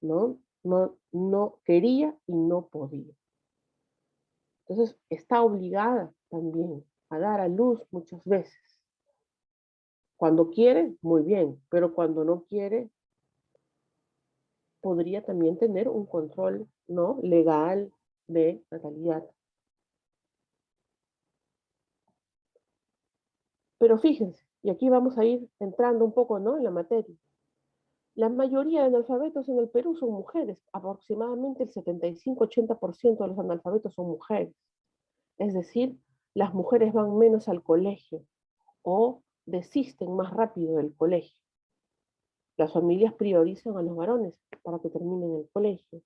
No quería y no podía. Entonces está obligada también a dar a luz muchas veces. Cuando quiere, muy bien, pero cuando no quiere, podría también tener un control, ¿no?, legal de natalidad. Pero fíjense, y aquí vamos a ir entrando un poco, ¿no?, en la materia. La mayoría de analfabetos en el Perú son mujeres, aproximadamente el 75-80% de los analfabetos son mujeres. Es decir, las mujeres van menos al colegio o desisten más rápido del colegio. Las familias priorizan a los varones para que terminen el colegio,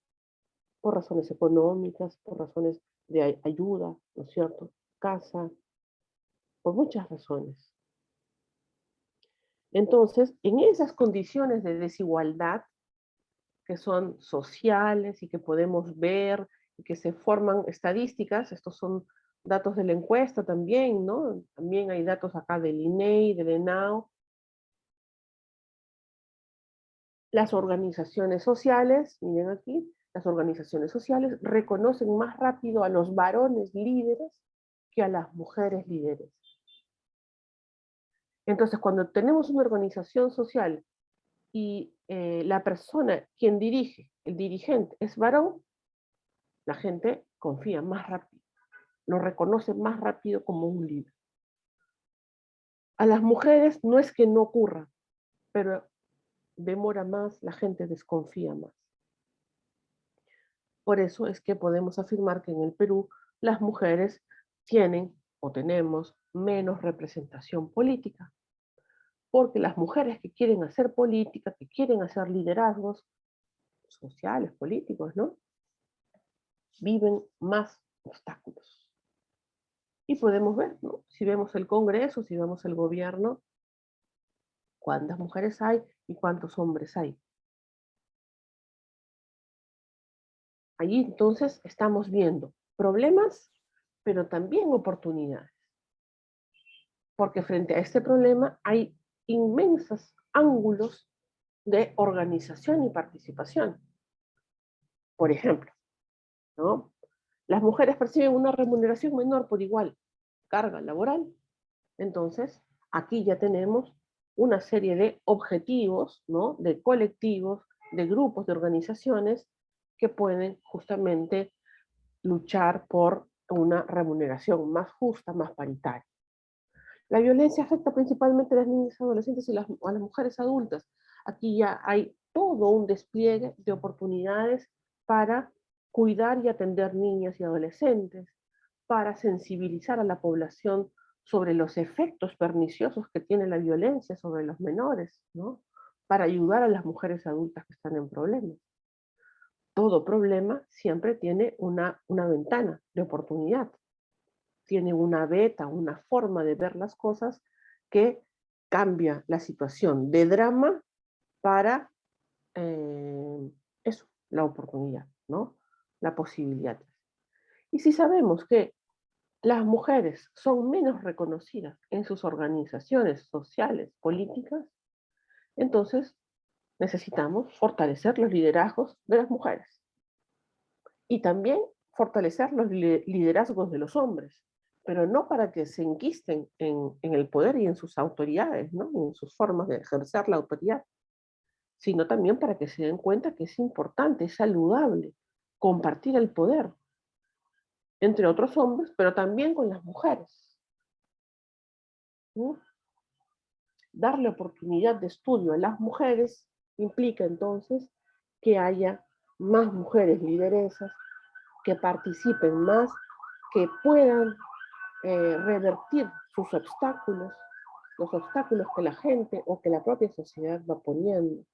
por razones económicas, por razones de ayuda, ¿no es cierto?, casa, por muchas razones. Entonces, en esas condiciones de desigualdad, que son sociales y que podemos ver y que se forman estadísticas, estos son datos de la encuesta también, ¿no? También hay datos acá del INEI, del ENAO. Las organizaciones sociales, miren aquí, las organizaciones sociales reconocen más rápido a los varones líderes que a las mujeres líderes. Entonces, cuando tenemos una organización social y la persona, quien dirige, el dirigente, es varón, la gente confía más rápido, lo reconoce más rápido como un líder. A las mujeres no es que no ocurra, pero demora más, la gente desconfía más. Por eso es que podemos afirmar que en el Perú las mujeres tienen o tenemos menos representación política. Porque las mujeres que quieren hacer política, que quieren hacer liderazgos sociales, políticos, ¿no?, viven más obstáculos. Y podemos ver, ¿no? Si vemos el Congreso, si vemos el gobierno, cuántas mujeres hay y cuántos hombres hay. Allí entonces estamos viendo problemas, pero también oportunidades. Porque frente a este problema hay inmensos ángulos de organización y participación. Por ejemplo, ¿no? Las mujeres perciben una remuneración menor por igual carga laboral. Entonces, aquí ya tenemos una serie de objetivos, ¿no? De colectivos, de grupos, de organizaciones que pueden justamente luchar por una remuneración más justa, más paritaria. La violencia afecta principalmente a las niñas, adolescentes y a las mujeres adultas. Aquí ya hay todo un despliegue de oportunidades para cuidar y atender niñas y adolescentes, para sensibilizar a la población sobre los efectos perniciosos que tiene la violencia sobre los menores, ¿no? Para ayudar a las mujeres adultas que están en problemas. Todo problema siempre tiene una ventana de oportunidad, tiene una beta, una forma de ver las cosas que cambia la situación de drama para eso, la oportunidad, ¿no? La posibilidad. Y si sabemos que las mujeres son menos reconocidas en sus organizaciones sociales, políticas, entonces necesitamos fortalecer los liderazgos de las mujeres y también fortalecer los liderazgos de los hombres, pero no para que se enquisten en el poder y en sus autoridades, ¿no? En sus formas de ejercer la autoridad, sino también para que se den cuenta que es importante, es saludable compartir el poder entre otros hombres, pero también con las mujeres, ¿no? Darle oportunidad de estudio a las mujeres implica entonces que haya más mujeres lideresas, que participen más, que puedan revertir sus obstáculos, los obstáculos que la gente o que la propia sociedad va poniendo.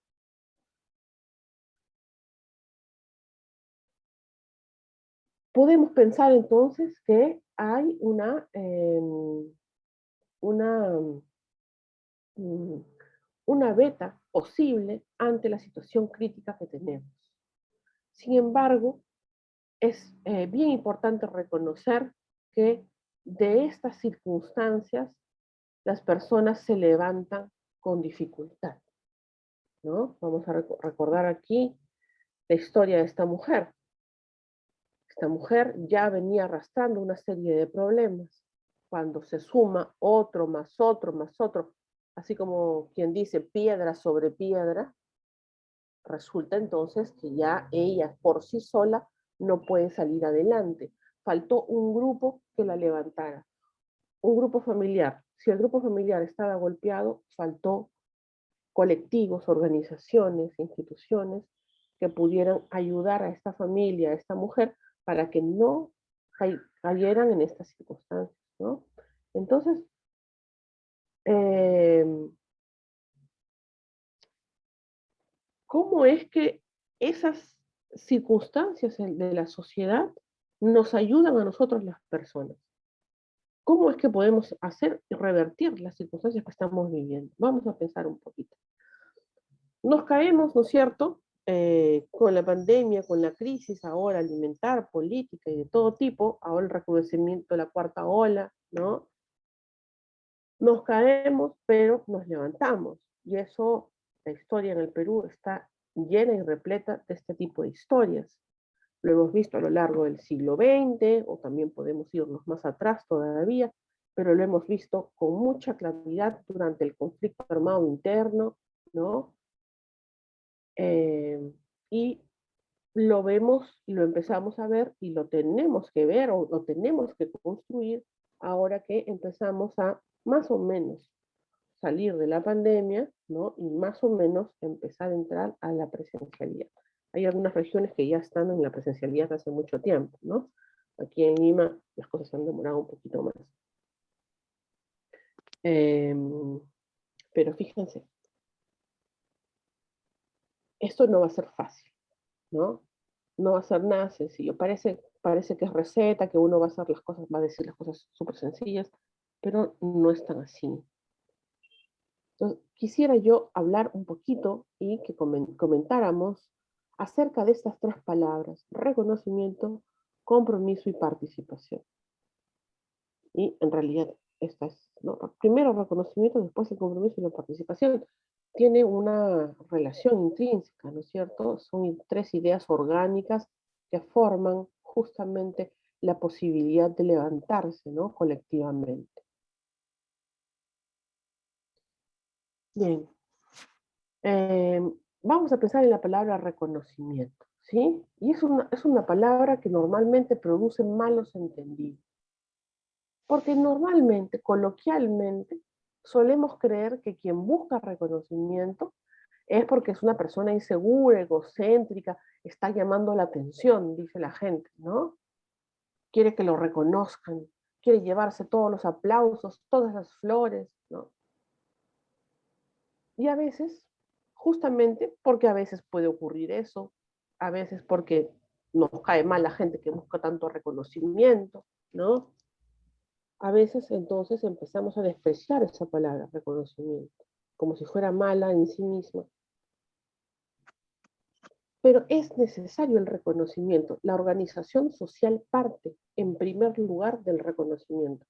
Podemos pensar entonces que hay una beta posible ante la situación crítica que tenemos. Sin embargo, es bien importante reconocer que de estas circunstancias las personas se levantan con dificultad, ¿no? Vamos a recordar aquí la historia de esta mujer. Esta mujer ya venía arrastrando una serie de problemas. Cuando se suma otro, más otro, más otro, así como quien dice piedra sobre piedra, resulta entonces que ya ella por sí sola no puede salir adelante. Faltó un grupo que la levantara, un grupo familiar. Si el grupo familiar estaba golpeado, faltó colectivos, organizaciones, instituciones que pudieran ayudar a esta familia, a esta mujer, para que no cayeran en estas circunstancias, ¿no? Entonces, ¿cómo es que esas circunstancias de la sociedad nos ayudan a nosotros las personas? ¿Cómo es que podemos hacer y revertir las circunstancias que estamos viviendo? Vamos a pensar un poquito. Nos caemos, ¿no es cierto?, con la pandemia, con la crisis ahora alimentar, política y de todo tipo, ahora el recrudecimiento de la cuarta ola, ¿no? Nos caemos, pero nos levantamos. Y eso, la historia en el Perú está llena y repleta de este tipo de historias. Lo hemos visto a lo largo del siglo XX, o también podemos irnos más atrás todavía, pero lo hemos visto con mucha claridad durante el conflicto armado interno, ¿no? Y lo vemos y lo empezamos a ver y lo tenemos que ver o lo tenemos que construir ahora que empezamos a más o menos salir de la pandemia, ¿no? Y más o menos empezar a entrar a la presencialidad. Hay algunas regiones que ya están en la presencialidad hace mucho tiempo, ¿no? Aquí en Lima las cosas han demorado un poquito más. Pero fíjense, esto no va a ser fácil, ¿no? No va a ser nada sencillo. Parece parece que es receta, que uno va a hacer las cosas, va a decir las cosas súper sencillas, pero no es tan así. Entonces, quisiera yo hablar un poquito y que comentáramos acerca de estas tres palabras: reconocimiento, compromiso y participación. Y en realidad, esta es, ¿no? Primero reconocimiento, después el compromiso y la participación. Tiene una relación intrínseca, ¿no es cierto? Son tres ideas orgánicas que forman justamente la posibilidad de levantarse, ¿no? Colectivamente. Bien. Vamos a pensar en la palabra reconocimiento, ¿sí? Y es una palabra que normalmente produce malos entendidos. Porque normalmente, coloquialmente, solemos creer que quien busca reconocimiento es porque es una persona insegura, egocéntrica, está llamando la atención, dice la gente, ¿no? Quiere que lo reconozcan, quiere llevarse todos los aplausos, todas las flores, ¿no? Y a veces, justamente porque a veces puede ocurrir eso, a veces porque nos cae mal la gente que busca tanto reconocimiento, ¿no? A veces entonces empezamos a despreciar esa palabra, reconocimiento, como si fuera mala en sí misma. Pero es necesario el reconocimiento. La organización social parte, en primer lugar, del reconocimiento.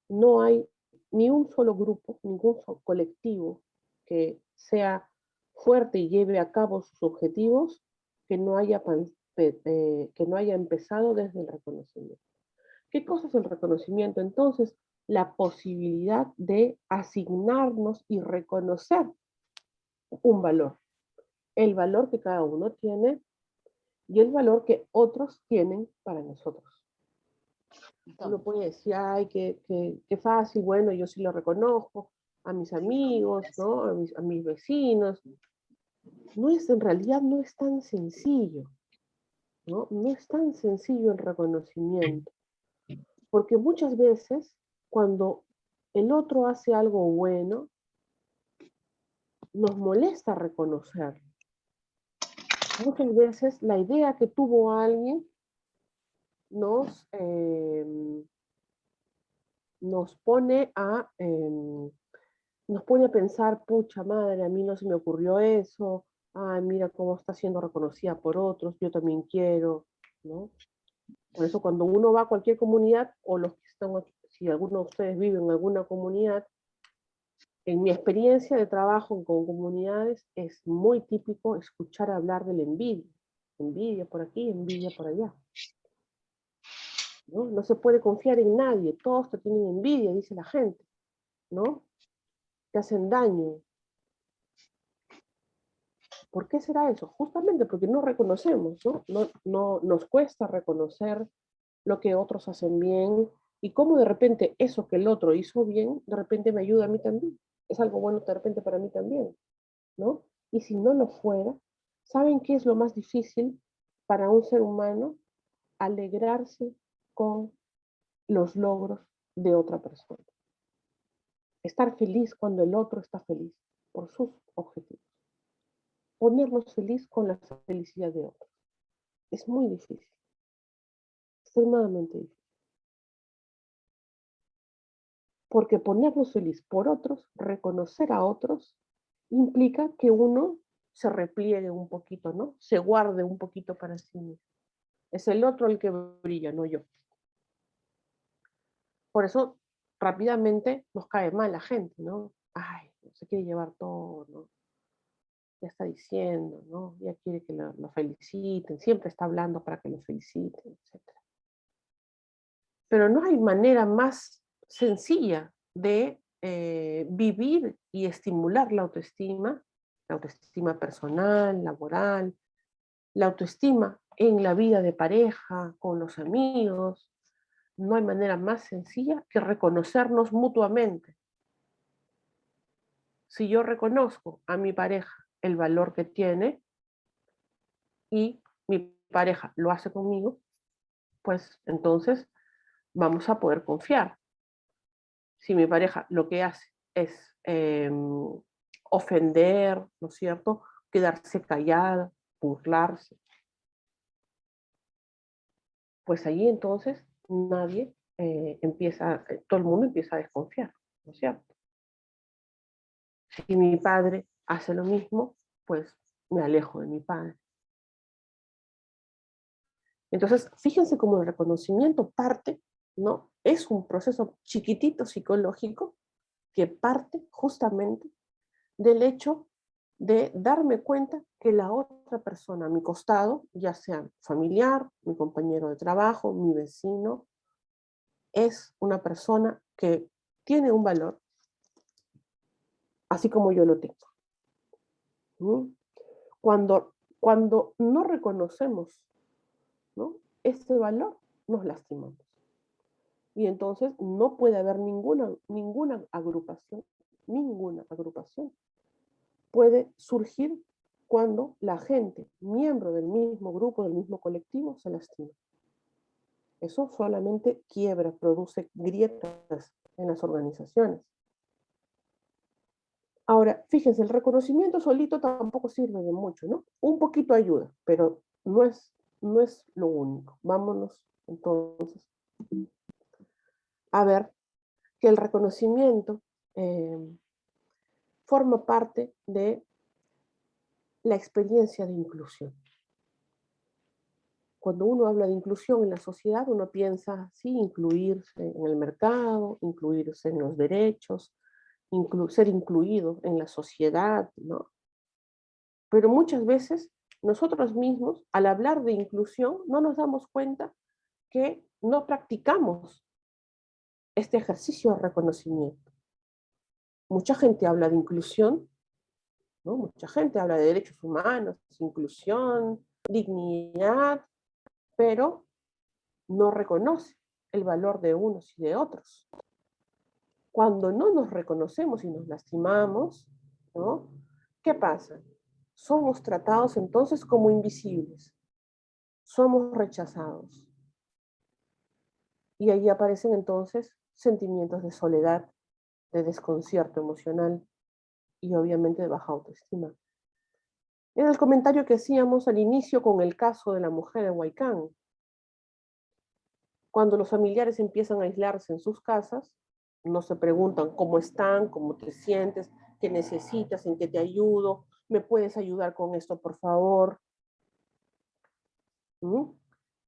No hay ni un solo grupo, ningún solo colectivo que sea fuerte y lleve a cabo sus objetivos que no haya empezado desde el reconocimiento. ¿Qué cosa es el reconocimiento? Entonces, la posibilidad de asignarnos y reconocer un valor. El valor que cada uno tiene y el valor que otros tienen para nosotros. Uno puede decir, ay, qué fácil, bueno, yo sí lo reconozco, a mis amigos, ¿no? A mis vecinos. No es, en realidad no es tan sencillo, ¿no? No es tan sencillo el reconocimiento. Porque muchas veces, cuando el otro hace algo bueno, nos molesta reconocerlo. Muchas veces la idea que tuvo alguien nos pone a pensar, pucha madre, a mí no se me ocurrió eso, ay, mira cómo está siendo reconocida por otros, yo también quiero, ¿no? Por eso cuando uno va a cualquier comunidad, o los que están, si alguno de ustedes vive en alguna comunidad, en mi experiencia de trabajo con comunidades, es muy típico escuchar hablar de la envidia. Envidia por aquí, envidia por allá. ¿No? No se puede confiar en nadie, todos te tienen envidia, dice la gente, ¿no? Te hacen daño. ¿Por qué será eso? Justamente porque no reconocemos, ¿no? No nos cuesta reconocer lo que otros hacen bien y cómo de repente eso que el otro hizo bien, de repente me ayuda a mí también. Es algo bueno de repente para mí también, ¿no? Y si no lo fuera, ¿saben qué es lo más difícil para un ser humano? Alegrarse con los logros de otra persona. Estar feliz cuando el otro está feliz por sus objetivos. Ponernos feliz con la felicidad de otros. Es muy difícil. Extremadamente difícil. Porque ponernos feliz por otros, reconocer a otros, implica que uno se repliegue un poquito, ¿no? Se guarde un poquito para sí mismo. Es el otro el que brilla, no yo. Por eso rápidamente nos cae mal la gente, ¿no? Ay, se quiere llevar todo, ¿no? Ya está diciendo, ¿no? Ya quiere que lo feliciten, siempre está hablando para que lo feliciten, etc. Pero no hay manera más sencilla de vivir y estimular la autoestima personal, laboral, la autoestima en la vida de pareja, con los amigos. No hay manera más sencilla que reconocernos mutuamente. Si yo reconozco a mi pareja el valor que tiene y mi pareja lo hace conmigo, pues entonces vamos a poder confiar. Si mi pareja lo que hace es ofender, ¿no es cierto? Quedarse callada, burlarse. pues allí entonces nadie todo el mundo empieza a desconfiar, ¿no es cierto? Si mi padre hace lo mismo, pues me alejo de mi padre. Entonces, fíjense cómo el reconocimiento parte, ¿no? Es un proceso chiquitito psicológico que parte justamente del hecho de darme cuenta que la otra persona a mi costado, ya sea familiar, mi compañero de trabajo, mi vecino, es una persona que tiene un valor, así como yo lo tengo. ¿Mm? Cuando no reconocemos, ¿no?, este valor, nos lastimamos. Y entonces no puede haber ninguna agrupación puede surgir cuando la gente, miembro del mismo grupo, del mismo colectivo, se lastima. Eso solamente quiebra, produce grietas en las organizaciones. Ahora, fíjense, el reconocimiento solito tampoco sirve de mucho, ¿no? Un poquito ayuda, pero no es lo único. Vámonos entonces a ver que el reconocimiento forma parte de la experiencia de inclusión. Cuando uno habla de inclusión en la sociedad, uno piensa, sí, incluirse en el mercado, incluirse en los derechos, ser incluido en la sociedad, ¿no? Pero muchas veces nosotros mismos, al hablar de inclusión, no nos damos cuenta que no practicamos este ejercicio de reconocimiento. Mucha gente habla de inclusión, ¿no? Mucha gente habla de derechos humanos, inclusión, dignidad, pero no reconoce el valor de unos y de otros. Cuando no nos reconocemos y nos lastimamos, ¿no?, ¿qué pasa? Somos tratados entonces como invisibles, somos rechazados. Y ahí aparecen entonces sentimientos de soledad, de desconcierto emocional y obviamente de baja autoestima. Era el comentario que hacíamos al inicio con el caso de la mujer de Huaycán. Cuando los familiares empiezan a aislarse en sus casas, no se preguntan cómo están, cómo te sientes, qué necesitas, en qué te ayudo, me puedes ayudar con esto, por favor. ¿Mm?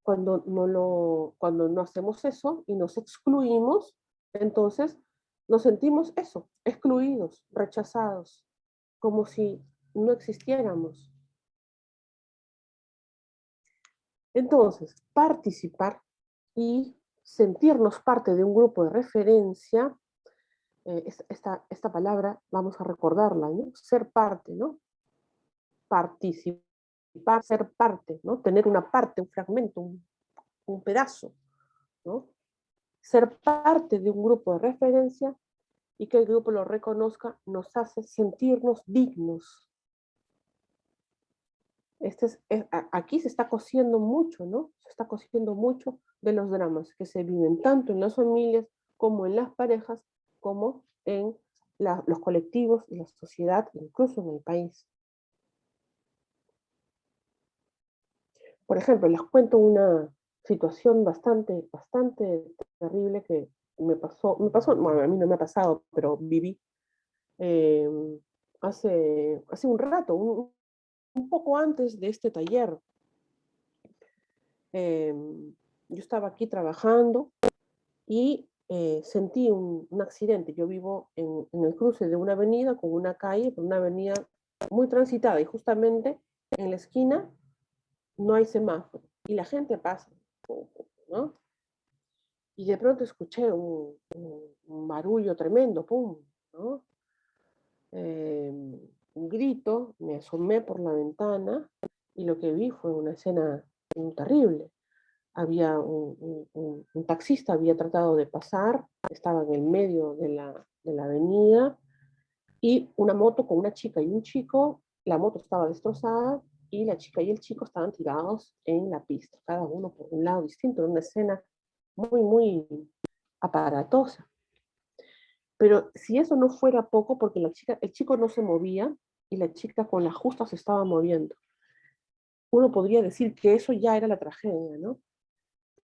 Cuando no hacemos eso y nos excluimos, entonces nos sentimos eso, excluidos, rechazados, como si no existiéramos. Entonces, participar y sentirnos parte de un grupo de referencia, esta palabra vamos a recordarla, ¿no? Ser parte, ¿no? Participar, ser parte, ¿no? Tener una parte, un fragmento, un pedazo, ¿no? Ser parte de un grupo de referencia y que el grupo lo reconozca nos hace sentirnos dignos. Aquí se está cosiendo mucho, ¿no? Se está cosiendo mucho de los dramas que se viven tanto en las familias como en las parejas, como en los colectivos y la sociedad, incluso en el país. Por ejemplo, les cuento una situación bastante terrible que me pasó, bueno, a mí no me ha pasado, pero viví eh, hace un rato, un poco antes de este taller. Yo estaba aquí trabajando y sentí un accidente. Yo vivo en el cruce de una avenida con una calle, una avenida muy transitada, y justamente en la esquina no hay semáforo y la gente pasa, ¿no? Y de pronto escuché un barullo tremendo, ¡pum!, ¿no? Un grito, me asomé por la ventana y lo que vi fue una escena terrible. Había un taxista, había tratado de pasar, estaba en el medio de la avenida, y una moto con una chica y un chico, la moto estaba destrozada y la chica y el chico estaban tirados en la pista, cada uno por un lado distinto, en una escena muy aparatosa. Pero si eso no fuera poco, porque el chico no se movía y la chica con la justa se estaba moviendo, uno podría decir que eso ya era la tragedia, ¿no?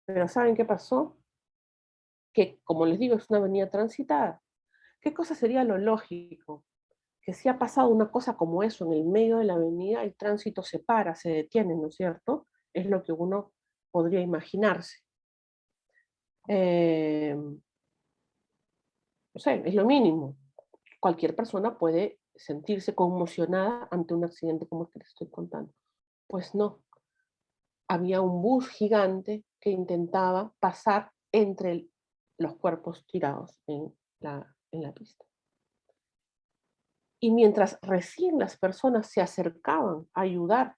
Pero ¿saben qué pasó? Que, como les digo, es una avenida transitada. ¿Qué cosa sería lo lógico? Que si ha pasado una cosa como eso en el medio de la avenida, el tránsito se para, se detiene, ¿no es cierto? Es lo que uno podría imaginarse. No sé, es lo mínimo. Cualquier persona puede sentirse conmocionada ante un accidente como el que les estoy contando. Pues no, había un bus gigante que intentaba pasar entre los cuerpos tirados en la pista. Y mientras recién las personas se acercaban a ayudar,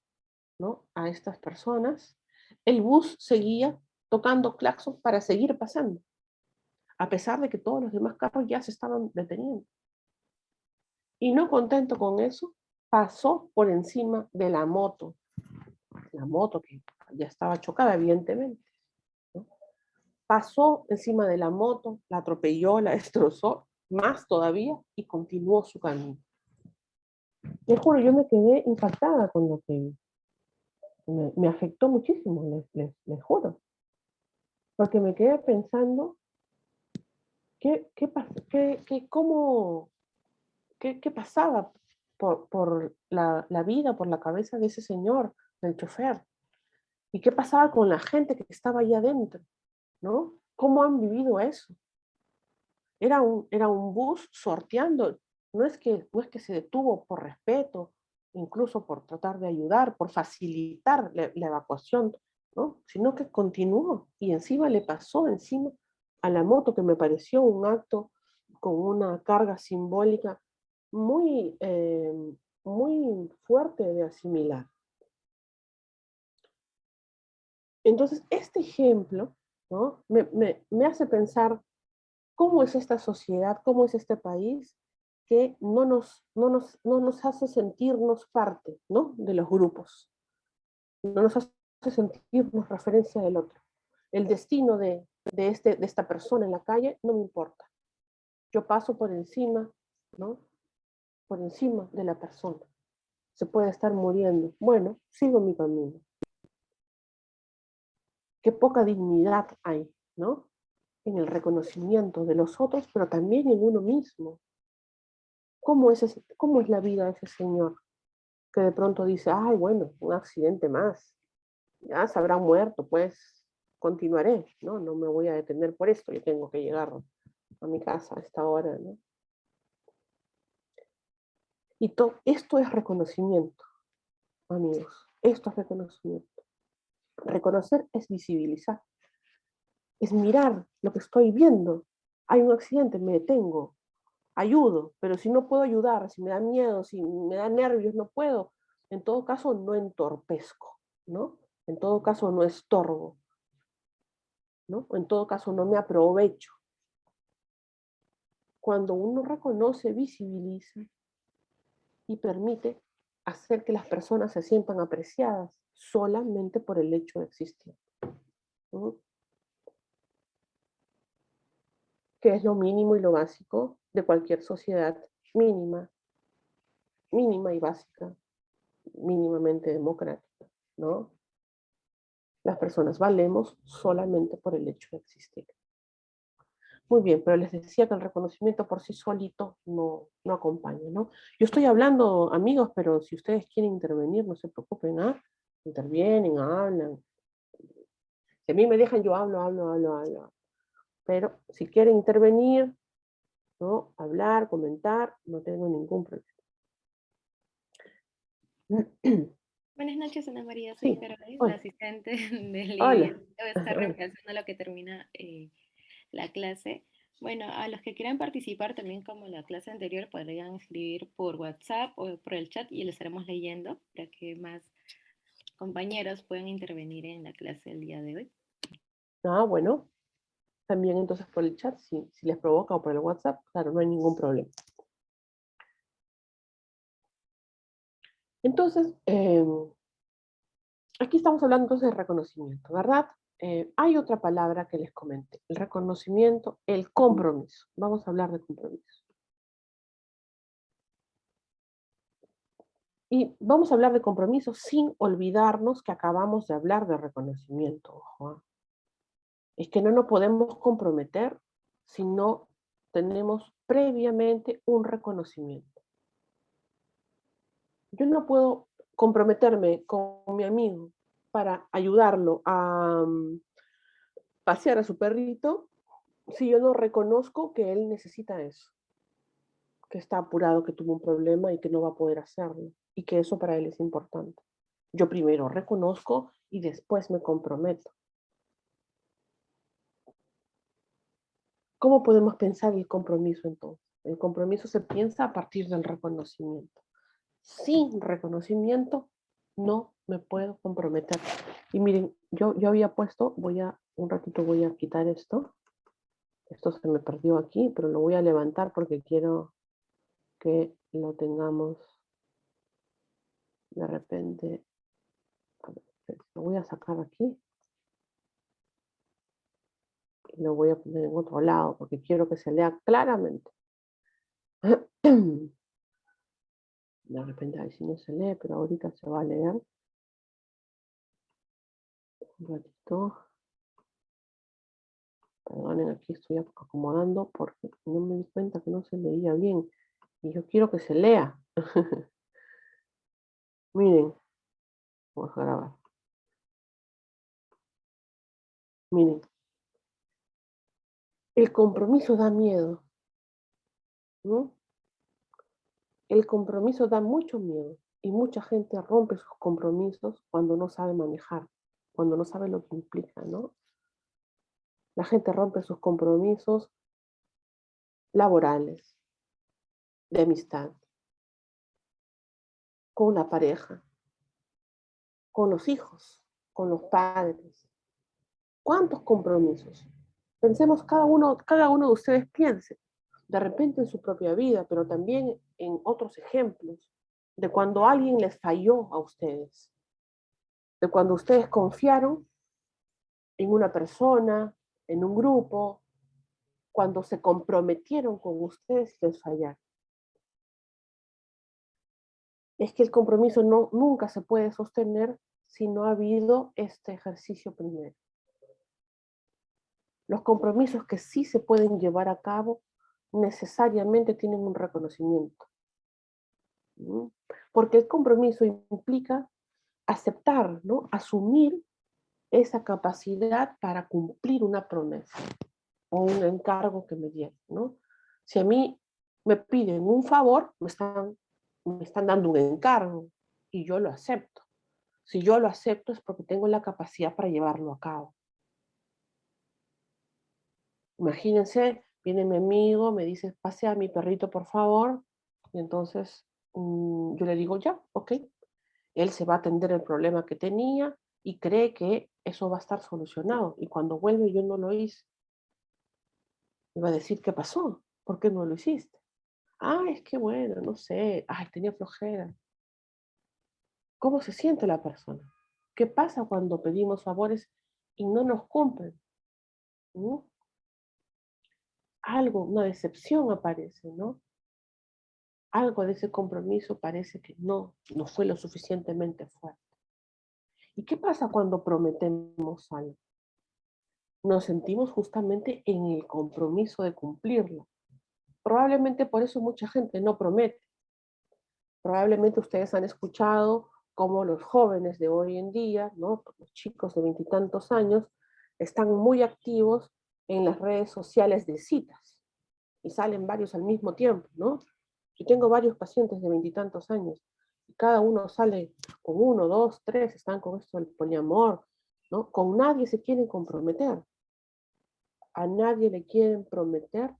¿no?, a estas personas, el bus seguía tocando claxon para seguir pasando, a pesar de que todos los demás carros ya se estaban deteniendo. Y no contento con eso, pasó por encima de la moto que ya estaba chocada, evidentemente, ¿no? Pasó encima de la moto, la atropelló, la destrozó, más todavía, y continuó su camino. Te juro, yo me quedé impactada con lo que me afectó muchísimo, les juro. Porque me quedé pensando, ¿qué pasaba por la vida, por la cabeza de ese señor, del chofer? ¿Y qué pasaba con la gente que estaba ahí adentro? ¿No? ¿Cómo han vivido eso? Era un bus sorteando, no es que se detuvo por respeto, incluso por tratar de ayudar, por facilitar la evacuación, ¿no? Sino que continuó y encima le pasó encima a la moto, que me pareció un acto con una carga simbólica muy, muy fuerte de asimilar. Entonces, este ejemplo, ¿no?, me hace pensar cómo es esta sociedad, cómo es este país que no nos hace sentirnos parte, ¿no?, de los grupos, no nos hace sentirnos referencia del otro. El destino de esta persona en la calle no me importa. Yo paso por encima, ¿no?, por encima de la persona. Se puede estar muriendo. Bueno, sigo mi camino. Qué poca dignidad hay, ¿no?, en el reconocimiento de los otros, pero también en uno mismo. ¿Cómo es la vida de ese señor que de pronto dice, ay, bueno, un accidente más, ya se habrá muerto, pues continuaré, ¿no? No me voy a detener por esto, yo tengo que llegar a mi casa a esta hora, ¿no? Y esto es reconocimiento, amigos, esto es reconocimiento. Reconocer es visibilizar, es mirar lo que estoy viendo. Hay un accidente, me detengo, ayudo, pero si no puedo ayudar, si me da miedo, si me da nervios, no puedo, en todo caso no entorpezco, ¿no? En todo caso no estorbo, ¿no? En todo caso no me aprovecho. Cuando uno reconoce, visibiliza y permite hacer que las personas se sientan apreciadas solamente por el hecho de existir, ¿no?, que es lo mínimo y lo básico de cualquier sociedad mínima y básica, mínimamente democrática, ¿no? Las personas valemos solamente por el hecho de existir. Muy bien, pero les decía que el reconocimiento por sí solito no acompaña, ¿no? Yo estoy hablando, amigos, pero si ustedes quieren intervenir, no se preocupen, ¿ah? Intervienen, hablan. Si a mí me dejan, yo hablo. Pero si quieren intervenir, ¿no?, hablar, comentar, no tengo ningún problema. Buenas noches, Ana María. Soy Sí, Caroline, la hola. asistente de Lidia. Hola. Debo estar reemplazando lo que termina la clase. Bueno, a los que quieran participar también, como la clase anterior, podrían escribir por WhatsApp o por el chat y lo estaremos leyendo para que más compañeros puedan intervenir en la clase del día de hoy. Ah, bueno. También entonces por el chat, si les provoca, o por el WhatsApp, claro, no hay ningún problema. Entonces, aquí estamos hablando entonces de reconocimiento, ¿verdad? Hay otra palabra que les comenté, el reconocimiento, el compromiso. Vamos a hablar de compromiso. Y vamos a hablar de compromiso sin olvidarnos que acabamos de hablar de reconocimiento. Ojo. Es que no nos podemos comprometer si no tenemos previamente un reconocimiento. Yo no puedo comprometerme con mi amigo para ayudarlo a pasear a su perrito si yo no reconozco que él necesita eso, que está apurado, que tuvo un problema y que no va a poder hacerlo, y que eso para él es importante. Yo primero reconozco y después me comprometo. ¿Cómo podemos pensar el compromiso entonces? El compromiso se piensa a partir del reconocimiento. Sin reconocimiento no me puedo comprometer. Y miren, yo había puesto, un ratito voy a quitar esto. Esto se me perdió aquí, pero lo voy a levantar porque quiero que lo tengamos de repente. A ver, lo voy a sacar aquí y lo voy a poner en otro lado porque quiero que se lea claramente. De repente, ahí sí no se lee, pero ahorita se va a leer. Un ratito. Perdonen, aquí estoy acomodando porque no me di cuenta que no se leía bien. Y yo quiero que se lea. Miren, vamos a grabar. Miren, el compromiso da miedo, ¿no? El compromiso da mucho miedo y mucha gente rompe sus compromisos cuando no sabe manejar, cuando no sabe lo que implica, ¿no? La gente rompe sus compromisos laborales, de amistad, con la pareja, con los hijos, con los padres. ¿Cuántos compromisos? Pensemos cada uno de ustedes piense, de repente en su propia vida, pero también en otros ejemplos, de cuando alguien les falló a ustedes, de cuando ustedes confiaron en una persona, en un grupo, cuando se comprometieron con ustedes y les fallaron. Es que el compromiso nunca se puede sostener si no ha habido este ejercicio primero. Los compromisos que sí se pueden llevar a cabo necesariamente tienen un reconocimiento. ¿No? Porque el compromiso implica aceptar, ¿no? Asumir esa capacidad para cumplir una promesa o un encargo que me dieron, ¿no? Si a mí me piden un favor, me están dando un encargo y yo lo acepto. Si yo lo acepto es porque tengo la capacidad para llevarlo a cabo. Imagínense, viene mi amigo, me dice, pase a mi perrito, por favor, y entonces yo le digo, ya, ok. Él se va a atender el problema que tenía y cree que eso va a estar solucionado. Y cuando vuelve yo no lo hice. Me va a decir, ¿qué pasó? ¿Por qué no lo hiciste? Ah, es que bueno, no sé. Ay, tenía flojera. ¿Cómo se siente la persona? ¿Qué pasa cuando pedimos favores y no nos cumplen? ¿No? Algo, una decepción aparece, ¿no? Algo de ese compromiso parece que no fue lo suficientemente fuerte. ¿Y qué pasa cuando prometemos algo? Nos sentimos justamente en el compromiso de cumplirlo. Probablemente por eso mucha gente no promete. Probablemente ustedes han escuchado cómo los jóvenes de hoy en día, ¿no? Los chicos de 20 y tantos años, están muy activos en las redes sociales de citas y salen varios al mismo tiempo, ¿no? Yo tengo varios pacientes de 20 y tantos años y cada uno sale con 1, 2, 3, están con esto del poliamor, ¿no? Con nadie se quieren comprometer. A nadie le quieren prometer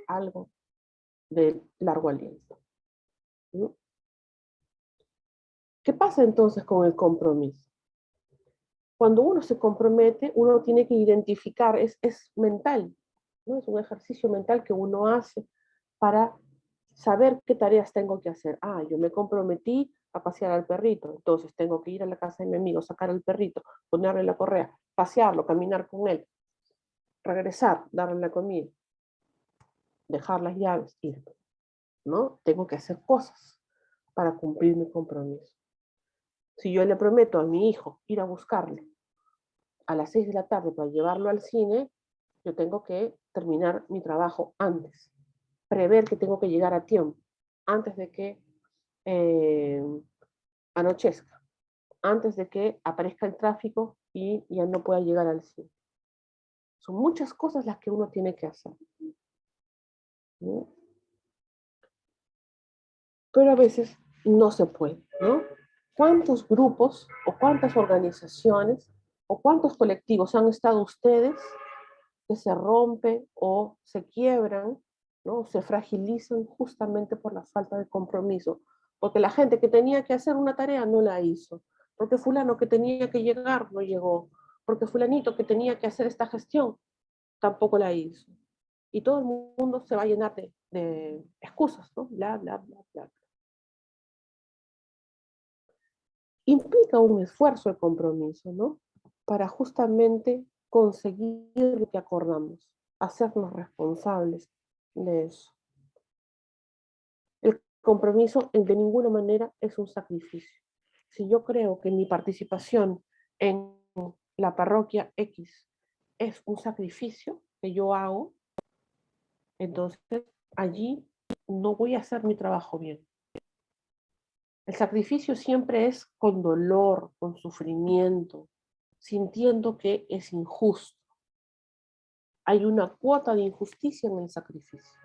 algo de largo aliento, ¿no? ¿Qué pasa entonces con el compromiso? Cuando uno se compromete, uno tiene que identificar, es mental, ¿no? Es un ejercicio mental que uno hace para saber qué tareas tengo que hacer. Ah, yo me comprometí a pasear al perrito, entonces tengo que ir a la casa de mi amigo, sacar al perrito, ponerle la correa, pasearlo, caminar con él, regresar, darle la comida, dejar las llaves, irme, ¿no? Tengo que hacer cosas para cumplir mi compromiso. Si yo le prometo a mi hijo ir a buscarle a las 6 de la tarde para llevarlo al cine, yo tengo que terminar mi trabajo antes, prever que tengo que llegar a tiempo, antes de que eh, anochezca, antes de que aparezca el tráfico y ya no pueda llegar al cine. Son muchas cosas las que uno tiene que hacer, ¿no? Pero a veces no se puede, ¿no? ¿Cuántos grupos o cuántas organizaciones o cuántos colectivos han estado ustedes que se rompen o se quiebran, ¿no? Se fragilizan justamente por la falta de compromiso? Porque la gente que tenía que hacer una tarea no la hizo, porque fulano que tenía que llegar no llegó, porque fulanito que tenía que hacer esta gestión tampoco la hizo. Y todo el mundo se va a llenar de excusas, ¿no? Bla, bla, bla, bla. Implica un esfuerzo de compromiso, ¿no? Para justamente conseguir lo que acordamos, hacernos responsables de eso. El compromiso de ninguna manera es un sacrificio. Si yo creo que mi participación en la parroquia X es un sacrificio que yo hago, entonces allí no voy a hacer mi trabajo bien. El sacrificio siempre es con dolor, con sufrimiento, sintiendo que es injusto. Hay una cuota de injusticia en el sacrificio.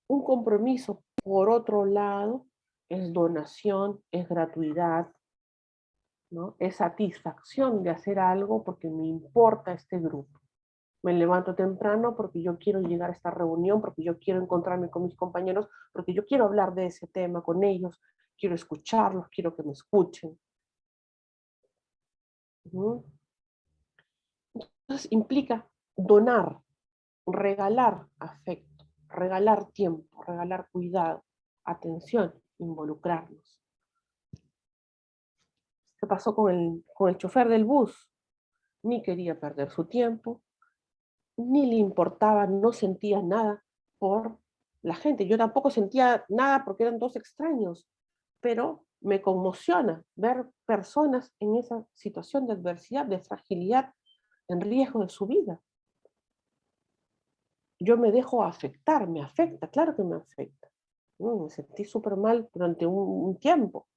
Un compromiso, por otro lado, es donación, es gratuidad, ¿no? Es satisfacción de hacer algo porque me importa este grupo. Me levanto temprano porque yo quiero llegar a esta reunión, porque yo quiero encontrarme con mis compañeros, porque yo quiero hablar de ese tema con ellos, quiero escucharlos, quiero que me escuchen. ¿No? Entonces implica donar, regalar afecto, regalar tiempo, regalar cuidado, atención, involucrarnos. ¿Qué pasó con el chofer del bus? Ni quería perder su tiempo, ni le importaba, no sentía nada por la gente. Yo tampoco sentía nada porque eran dos extraños, pero me conmociona ver personas en esa situación de adversidad, de fragilidad, en riesgo de su vida. Yo me dejo afectar, me afecta, claro que me afecta. Me sentí súper mal durante un tiempo,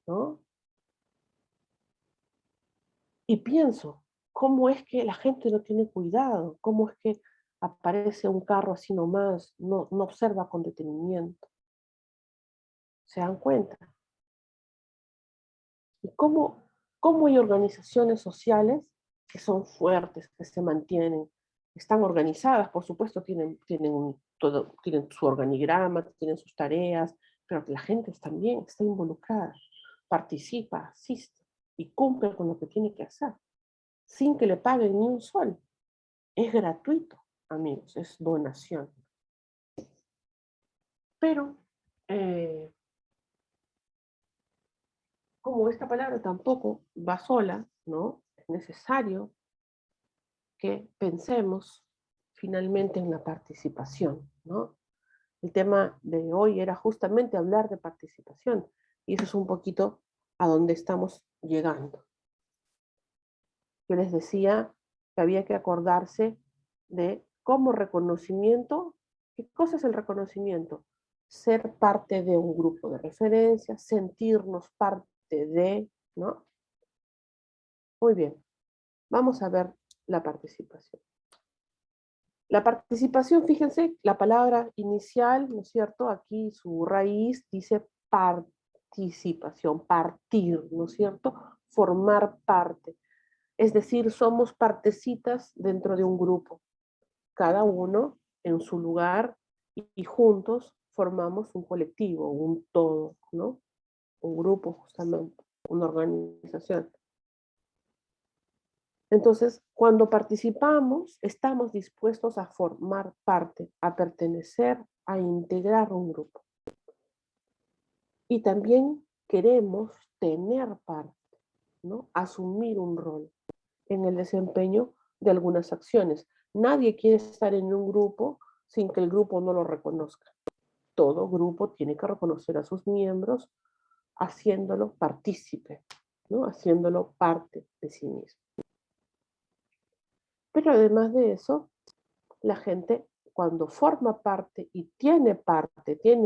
¿no? Y pienso, ¿cómo es que la gente no tiene cuidado? ¿Cómo es que aparece un carro así nomás, no observa con detenimiento? ¿Se dan cuenta? ¿Y cómo hay organizaciones sociales que son fuertes, que se mantienen, están organizadas, por supuesto, tienen su organigrama, tienen sus tareas, pero la gente también está involucrada, participa, asiste y cumple con lo que tiene que hacer, sin que le paguen ni un sol? Es gratuito, amigos, es donación. Pero, como esta palabra tampoco va sola, ¿no? Es necesario que pensemos finalmente en la participación, ¿no? El tema de hoy era justamente hablar de participación, y eso es un poquito a donde estamos llegando. Yo les decía que había que acordarse de cómo reconocimiento. ¿Qué cosa es el reconocimiento? Ser parte de un grupo de referencia, sentirnos parte de, ¿no? Muy bien, vamos a ver la participación. La participación, fíjense, la palabra inicial, ¿no es cierto? Aquí su raíz dice participación, partir, ¿no es cierto? Formar parte. Es decir, somos partecitas dentro de un grupo, cada uno en su lugar, y juntos formamos un colectivo, un todo, ¿no? Un grupo justamente, una organización. Entonces, cuando participamos, estamos dispuestos a formar parte, a pertenecer, a integrar un grupo. Y también queremos tener parte, ¿no? Asumir un rol en el desempeño de algunas acciones. Nadie quiere estar en un grupo sin que el grupo no lo reconozca. Todo grupo tiene que reconocer a sus miembros haciéndolo partícipe, ¿no? Haciéndolo parte de sí mismo. Pero además de eso, la gente cuando forma parte y tiene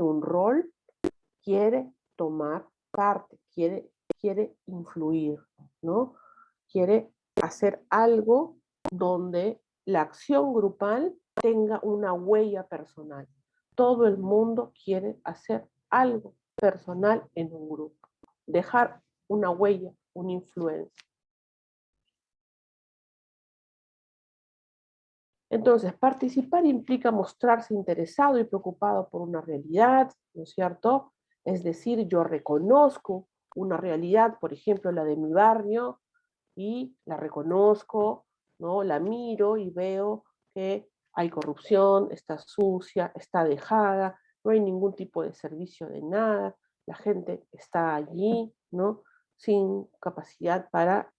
un rol, quiere tomar parte, quiere influir, ¿no? Quiere hacer algo donde la acción grupal tenga una huella personal. Todo el mundo quiere hacer algo personal en un grupo, dejar una huella, una influencia. Entonces, participar implica mostrarse interesado y preocupado por una realidad, ¿no es cierto? Es decir, yo reconozco una realidad, por ejemplo, la de mi barrio, y la reconozco, ¿no? La miro y veo que hay corrupción, está sucia, está dejada, no hay ningún tipo de servicio de nada, la gente está allí, ¿no? Sin capacidad para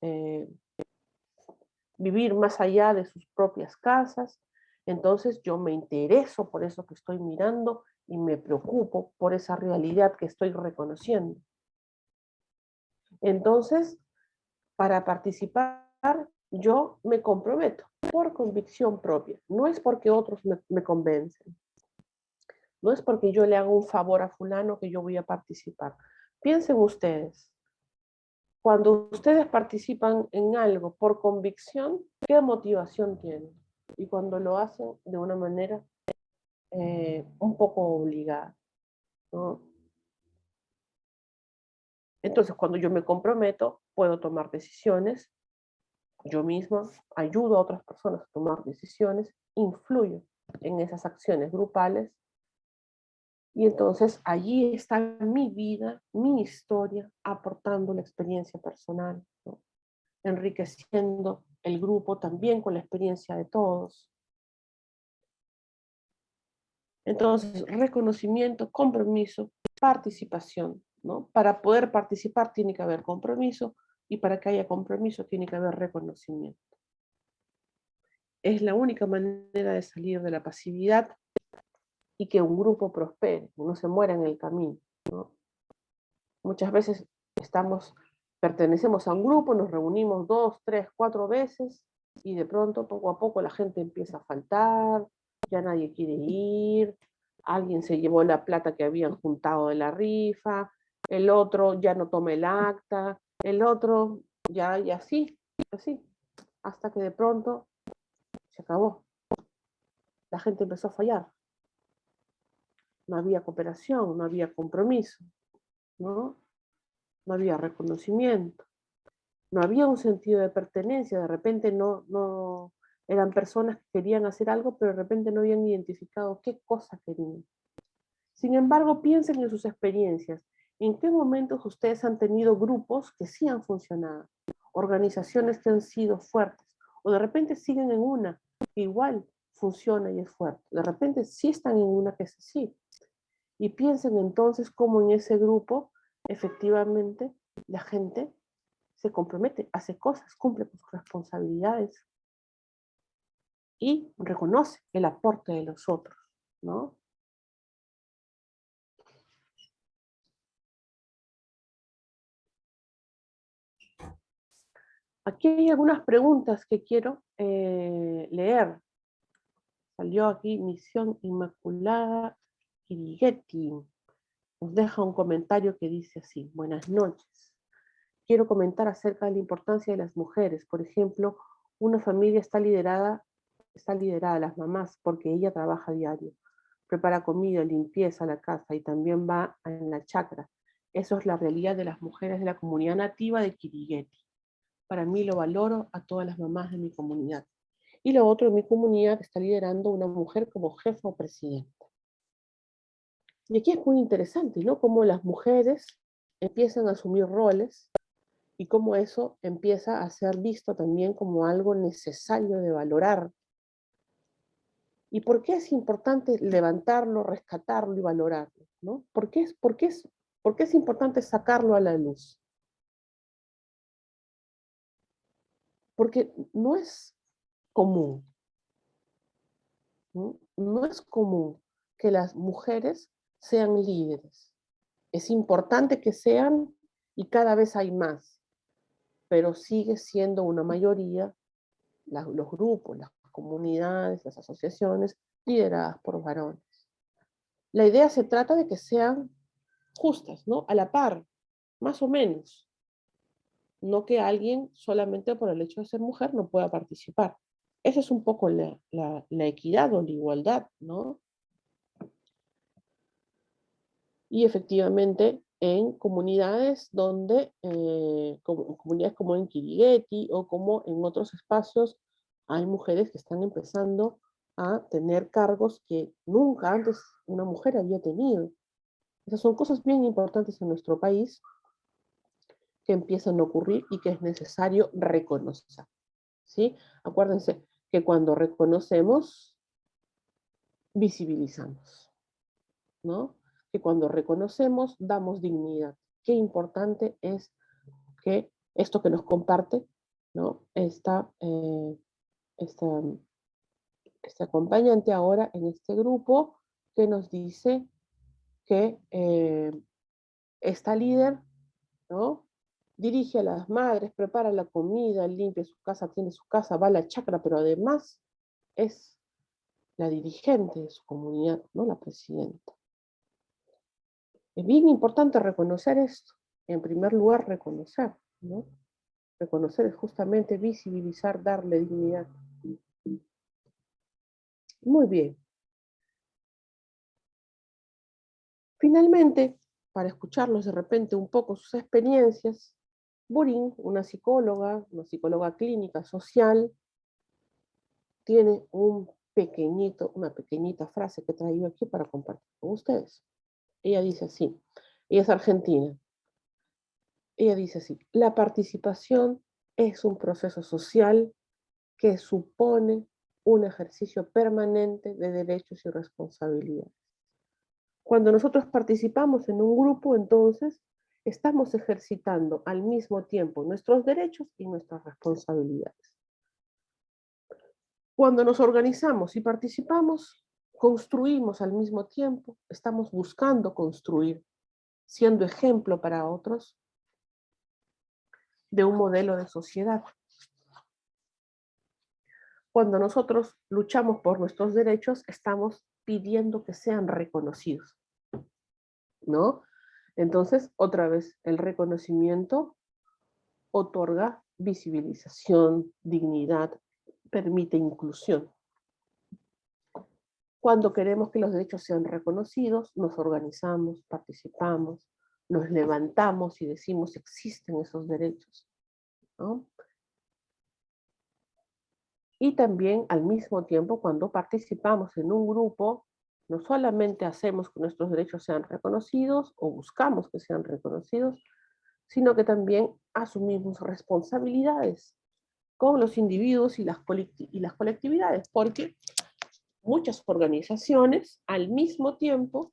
vivir más allá de sus propias casas. Entonces yo me intereso por eso que estoy mirando y me preocupo por esa realidad que estoy reconociendo. Entonces, para participar, yo me comprometo por convicción propia. No es porque otros me convencen. No es porque yo le hago un favor a fulano que yo voy a participar. Piensen ustedes, cuando ustedes participan en algo por convicción, ¿qué motivación tienen? Y cuando lo hacen de una manera un poco obligada, ¿no? Entonces, cuando yo me comprometo, puedo tomar decisiones, yo misma ayudo a otras personas a tomar decisiones, influyo en esas acciones grupales, y entonces allí está mi vida, mi historia, aportando la experiencia personal, ¿no? Enriqueciendo el grupo también con la experiencia de todos. Entonces, reconocimiento, compromiso, participación, ¿no? Para poder participar tiene que haber compromiso, y para que haya compromiso tiene que haber reconocimiento. Es la única manera de salir de la pasividad y que un grupo prospere, que no se muera en el camino, ¿no? Muchas veces pertenecemos a un grupo, nos reunimos 2, 3, 4 veces, y de pronto, poco a poco, la gente empieza a faltar, ya nadie quiere ir, alguien se llevó la plata que habían juntado de la rifa, el otro ya no toma el acta, el otro ya, y así, hasta que de pronto se acabó. La gente empezó a fallar. No había cooperación, no había compromiso, ¿no? No había reconocimiento. No había un sentido de pertenencia, de repente no eran personas que querían hacer algo, pero de repente no habían identificado qué cosa querían. Sin embargo, piensen en sus experiencias. ¿En qué momentos ustedes han tenido grupos que sí han funcionado? Organizaciones que han sido fuertes. O de repente siguen en una que igual funciona y es fuerte. De repente sí están en una que es así. Y piensen entonces cómo en ese grupo efectivamente la gente se compromete, hace cosas, cumple con sus responsabilidades y reconoce el aporte de los otros, ¿no? Aquí hay algunas preguntas que quiero leer. Salió aquí Misión Inmaculada Kirigueti. Nos deja un comentario que dice así: buenas noches. Quiero comentar acerca de la importancia de las mujeres. Por ejemplo, una familia está liderada las mamás, porque ella trabaja a diario. Prepara comida, limpieza la casa y también va en la chacra. Eso es la realidad de las mujeres de la comunidad nativa de Kirigueti. Para mí lo valoro a todas las mamás de mi comunidad. Y lo otro, en mi comunidad está liderando una mujer como jefa o presidenta. Y aquí es muy interesante, ¿no? Cómo las mujeres empiezan a asumir roles y cómo eso empieza a ser visto también como algo necesario de valorar. ¿Y por qué es importante levantarlo, rescatarlo y valorarlo? ¿No? ¿Por qué es importante sacarlo a la luz? Porque no es común, ¿no? No es común que las mujeres sean líderes. Es importante que sean y cada vez hay más, pero sigue siendo una mayoría los grupos, las comunidades, las asociaciones lideradas por varones. La idea se trata de que sean justas, ¿no? A la par, más o menos. No que alguien solamente por el hecho de ser mujer no pueda participar. Esa es un poco la equidad o la igualdad, ¿no? Y efectivamente en comunidades donde, como, comunidades como en Kirigueti o como en otros espacios, hay mujeres que están empezando a tener cargos que nunca antes una mujer había tenido. Esas son cosas bien importantes en nuestro país que empiezan a ocurrir y que es necesario reconocer, ¿sí? Acuérdense que cuando reconocemos, visibilizamos, ¿no? Que cuando reconocemos, damos dignidad. Qué importante es que esto que nos comparte, ¿no? Esta acompañante ahora en este grupo que nos dice que esta líder, ¿no? Dirige a las madres, prepara la comida, limpia su casa, tiene su casa, va a la chacra, pero además es la dirigente de su comunidad, no la presidenta. Es bien importante reconocer esto. En primer lugar, reconocer, ¿no? Reconocer es justamente visibilizar, darle dignidad. Muy bien. Finalmente, para escucharlos de repente un poco sus experiencias, Burin, una psicóloga clínica social, tiene una pequeñita frase que he traído aquí para compartir con ustedes. Ella dice así, ella es argentina. Ella dice así, la participación es un proceso social que supone un ejercicio permanente de derechos y responsabilidades. Cuando nosotros participamos en un grupo, entonces estamos ejercitando al mismo tiempo nuestros derechos y nuestras responsabilidades. Cuando nos organizamos y participamos, construimos al mismo tiempo, estamos buscando construir, siendo ejemplo para otros de un modelo de sociedad. Cuando nosotros luchamos por nuestros derechos, estamos pidiendo que sean reconocidos, ¿no? Entonces, otra vez, el reconocimiento otorga visibilización, dignidad, permite inclusión. Cuando queremos que los derechos sean reconocidos, nos organizamos, participamos, nos levantamos y decimos existen esos derechos, ¿no? Y también al mismo tiempo cuando participamos en un grupo, no solamente hacemos que nuestros derechos sean reconocidos o buscamos que sean reconocidos, sino que también asumimos responsabilidades con los individuos y las colectividades, porque muchas organizaciones al mismo tiempo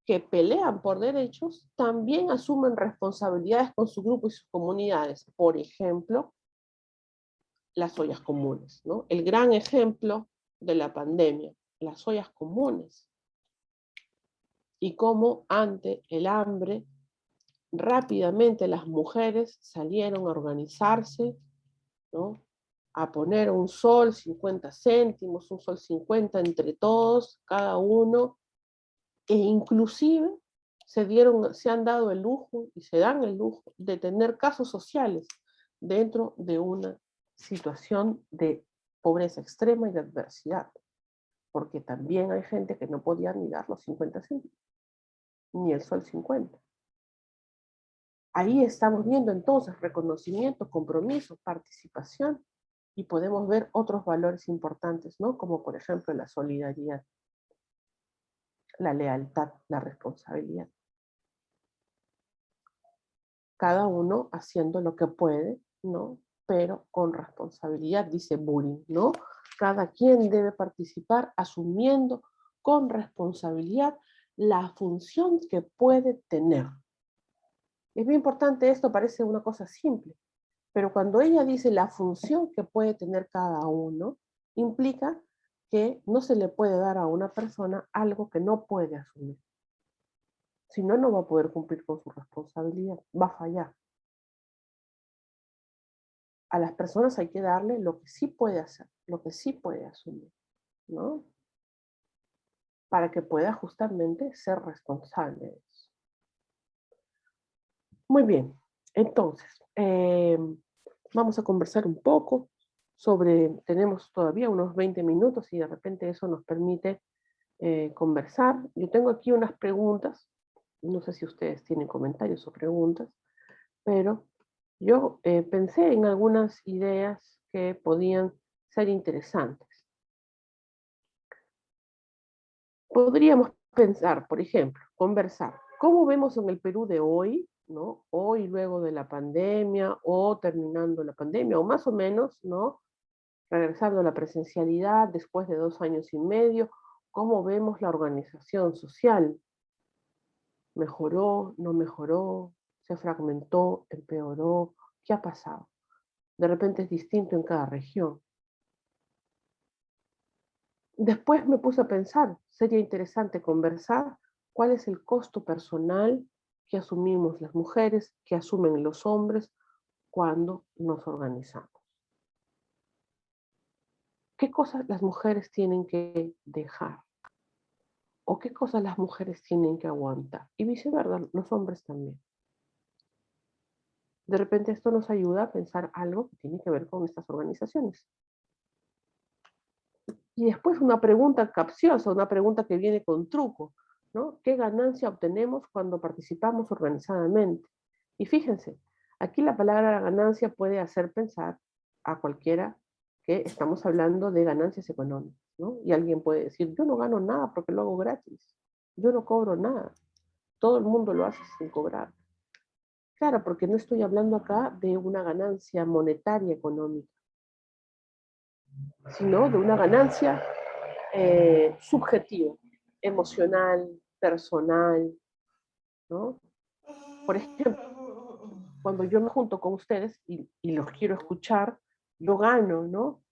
que pelean por derechos, también asumen responsabilidades con su grupo y sus comunidades. Por ejemplo, las ollas comunes, ¿no? El gran ejemplo de la pandemia, las ollas comunes. Y cómo ante el hambre, rápidamente las mujeres salieron a organizarse, ¿no? A poner un sol 50 céntimos, un sol 50 entre todos, cada uno, e inclusive se han dado el lujo y se dan el lujo de tener casos sociales dentro de una situación de pobreza extrema y de adversidad, porque también hay gente que no podía ni dar los 50 céntimos, ni el sol 50. Ahí estamos viendo entonces reconocimiento, compromiso, participación, y podemos ver otros valores importantes, ¿no? Como por ejemplo la solidaridad, la lealtad, la responsabilidad. Cada uno haciendo lo que puede, ¿no? Pero con responsabilidad, dice Burin, ¿no? Cada quien debe participar asumiendo con responsabilidad la función que puede tener. Es muy importante esto, parece una cosa simple, pero cuando ella dice la función que puede tener cada uno, implica que no se le puede dar a una persona algo que no puede asumir. Si no, no va a poder cumplir con su responsabilidad, va a fallar. a las personas hay que darle lo que sí puede hacer, lo que sí puede asumir, ¿no? Para que pueda justamente ser responsable de eso. Muy bien, entonces, vamos a conversar un poco sobre, tenemos todavía unos 20 minutos y de repente eso nos permite conversar. Yo tengo aquí unas preguntas, no sé si ustedes tienen comentarios o preguntas, pero yo pensé en algunas ideas que podían ser interesantes. Podríamos pensar, por ejemplo, conversar, ¿cómo vemos en el Perú de hoy, ¿no? Hoy luego de la pandemia o terminando la pandemia o más o menos, ¿no? Regresando a la presencialidad después de 2 años y medio, ¿cómo vemos la organización social? ¿Mejoró, no mejoró, se fragmentó, empeoró? ¿Qué ha pasado? De repente es distinto en cada región. Después me puse a pensar, sería interesante conversar cuál es el costo personal que asumimos las mujeres, que asumen los hombres cuando nos organizamos. ¿Qué cosas las mujeres tienen que dejar? ¿O qué cosas las mujeres tienen que aguantar? Y viceversa, los hombres también. De repente esto nos ayuda a pensar algo que tiene que ver con estas organizaciones. Y después una pregunta capciosa, una pregunta que viene con truco, ¿no? ¿Qué ganancia obtenemos cuando participamos organizadamente? Y fíjense, aquí la palabra ganancia puede hacer pensar a cualquiera que estamos hablando de ganancias económicas, ¿no? Y alguien puede decir, yo no gano nada porque lo hago gratis, yo no cobro nada, todo el mundo lo hace sin cobrar. Claro, porque no estoy hablando acá de una ganancia monetaria económica, sino de una ganancia subjetivo, emocional, personal, ¿no? Por ejemplo, cuando yo me junto con ustedes y los quiero escuchar, yo gano, ¿no?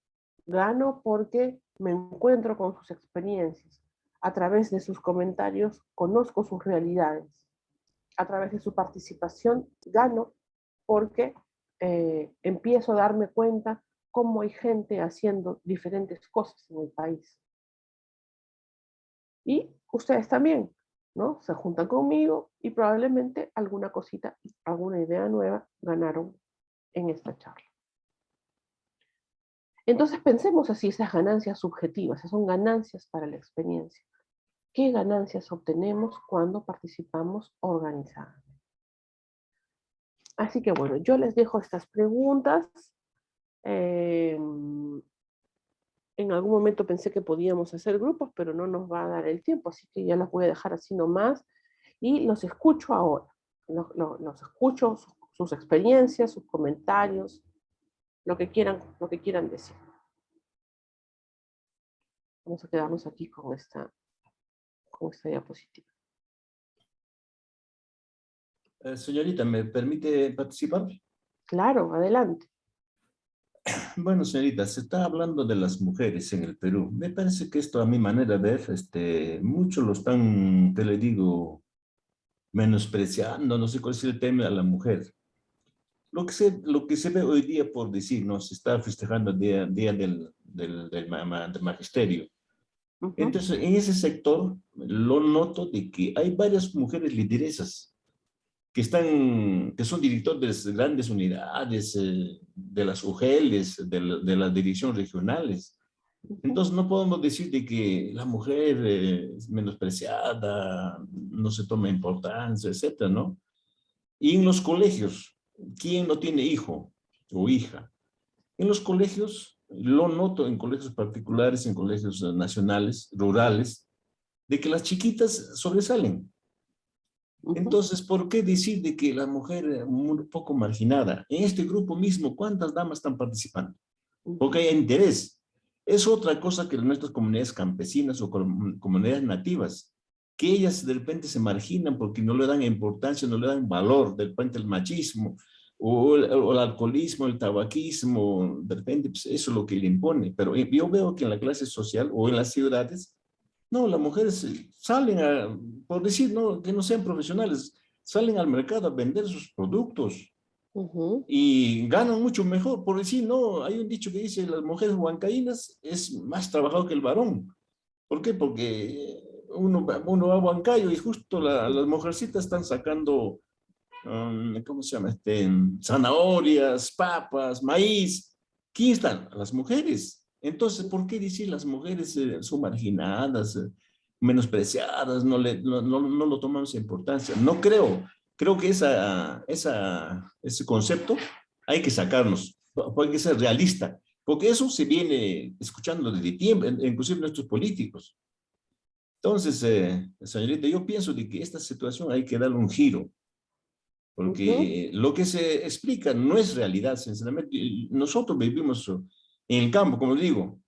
Gano porque me encuentro con sus experiencias. A través de sus comentarios conozco sus realidades. A través de su participación gano porque empiezo a darme cuenta cómo hay gente haciendo diferentes cosas en el país. Y ustedes también, ¿no? Se juntan conmigo y probablemente alguna cosita, alguna idea nueva ganaron en esta charla. Entonces pensemos así, esas ganancias subjetivas, esas son ganancias para la experiencia. ¿Qué ganancias obtenemos cuando participamos organizadamente? Así que bueno, yo les dejo estas preguntas. En algún momento pensé que podíamos hacer grupos, pero no nos va a dar el tiempo, así que ya las voy a dejar así nomás. Y los escucho ahora. Los escucho, sus experiencias, sus comentarios, lo que quieran decir. Vamos a quedarnos aquí con esta diapositiva. Señorita, ¿me permite participar? Claro, adelante. Bueno, señorita, se está hablando de las mujeres en el Perú. Me parece que esto, a mi manera de ver, muchos lo están, te le digo, menospreciando, no sé cuál es el tema a la mujer. Lo que se ve hoy día, por decir, ¿no? Se está festejando el día del magisterio. Entonces, en ese sector, lo noto de que hay varias mujeres lideresas que son directores de grandes unidades, de las UGLs, de las direcciones regionales. Entonces no podemos decir de que la mujer es menospreciada, no se toma importancia, etcétera, ¿no? Y en los colegios, ¿quién no tiene hijo o hija? En los colegios, lo noto en colegios particulares, en colegios nacionales, rurales, de que las chiquitas sobresalen. Entonces, ¿por qué decir de que la mujer es un poco marginada? En este grupo mismo, ¿cuántas damas están participando? Porque hay interés. Es otra cosa que nuestras comunidades campesinas o comunidades nativas, que ellas de repente se marginan porque no le dan importancia, no le dan valor, de repente el machismo o el alcoholismo, el tabaquismo, de repente pues eso es lo que le impone. Pero yo veo que en la clase social o en las ciudades, no, las mujeres salen por decir, no, que no sean profesionales, salen al mercado a vender sus productos. y ganan mucho mejor. Por decir, no, hay un dicho que dice, las mujeres huancaínas es más trabajador que el varón. ¿Por qué? Porque uno va a Huancayo y justo las mujercitas están sacando, ¿cómo se llama? Zanahorias, papas, maíz. ¿Quién están? Las mujeres. Entonces, ¿por qué decir las mujeres son marginadas, menospreciadas, no lo tomamos en importancia? No creo. Creo que ese concepto hay que sacarnos, hay que ser realista, porque eso se viene escuchando desde tiempo, inclusive nuestros políticos. Entonces, señorita, yo pienso de que esta situación hay que darle un giro, porque lo que se explica no es realidad, sinceramente. Nosotros vivimos en el campo, como digo,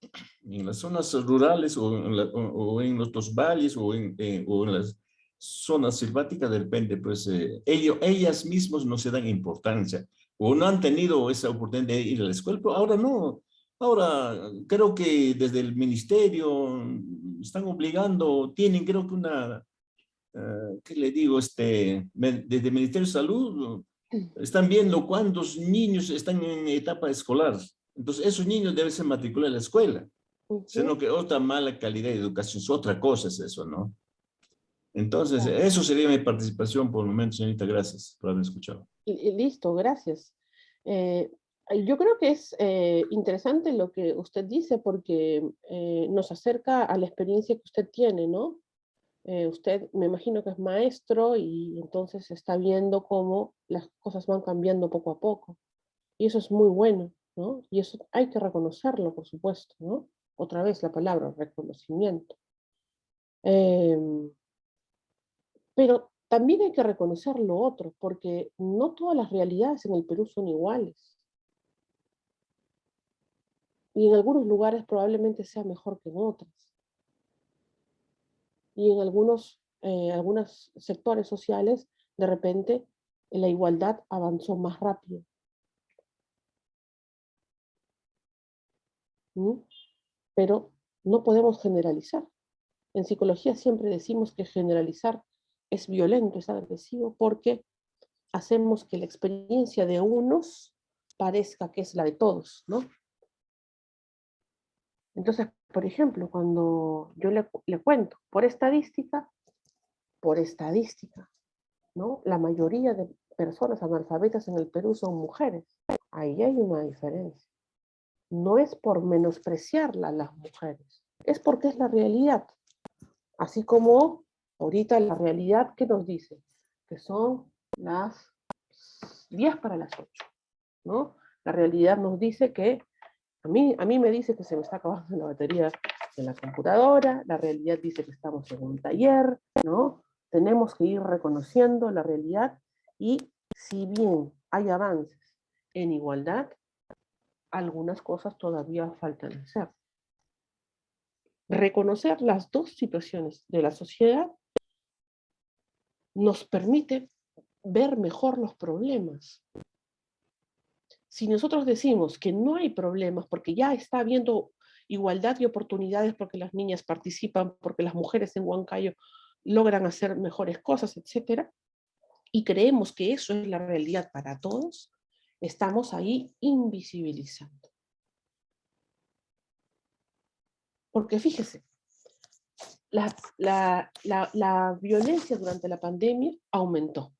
en las zonas rurales o en nuestros valles o en las zonas selváticas, de repente, pues ellas mismas no se dan importancia o no han tenido esa oportunidad de ir a la escuela, pero ahora no. Ahora creo que desde el ministerio están obligando, tienen creo que ¿qué le digo? Desde el Ministerio de Salud están viendo cuántos niños están en etapa escolar. Entonces, esos niños deben ser matriculados en la escuela. Sino que otra mala calidad de educación es otra cosa, es eso, ¿no? Entonces, eso sería mi participación por el momento, señorita. Gracias por haberme escuchado. Listo, gracias. Yo creo que es interesante lo que usted dice porque nos acerca a la experiencia que usted tiene, ¿no? Usted me imagino que es maestro y entonces está viendo cómo las cosas van cambiando poco a poco. Y eso es muy bueno, ¿no? Y eso hay que reconocerlo, por supuesto, ¿no? Otra vez la palabra, reconocimiento. Pero también hay que reconocer lo otro, porque no todas las realidades en el Perú son iguales. Y en algunos lugares probablemente sea mejor que en otros. Y en algunos sectores sociales, de repente, la igualdad avanzó más rápido. Pero no podemos generalizar. En psicología siempre decimos que generalizar es violento, es agresivo, porque hacemos que la experiencia de unos parezca que es la de todos, ¿no? Entonces, por ejemplo, cuando yo le cuento, por estadística, ¿no? La mayoría de personas analfabetas en el Perú son mujeres. Ahí hay una diferencia. No es por menospreciarla a las mujeres, es porque es la realidad. Así como ahorita la realidad que nos dice que son las 10 para las 8, ¿no? La realidad nos dice que a mí me dice que se me está acabando la batería de la computadora, la realidad dice que estamos en un taller, ¿no? Tenemos que ir reconociendo la realidad y si bien hay avances en igualdad, algunas cosas todavía faltan hacer. Reconocer las dos situaciones de la sociedad nos permite ver mejor los problemas. Si nosotros decimos que no hay problemas porque ya está habiendo igualdad de oportunidades porque las niñas participan, porque las mujeres en Huancayo logran hacer mejores cosas, etc., y creemos que eso es la realidad para todos, estamos ahí invisibilizando. Porque fíjese, la violencia durante la pandemia aumentó,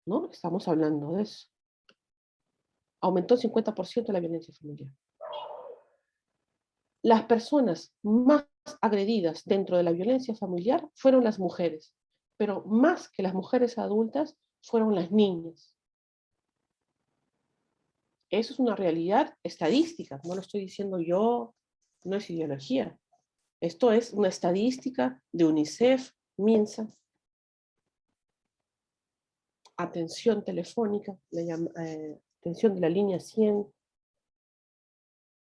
¿no? Estamos hablando de eso. Aumentó 50% la violencia familiar. Las personas más agredidas dentro de la violencia familiar fueron las mujeres, pero más que las mujeres adultas fueron las niñas. Eso es una realidad estadística, no lo estoy diciendo yo, no es ideología. Esto es una estadística de UNICEF, MINSA. Atención telefónica, atención de la línea 100.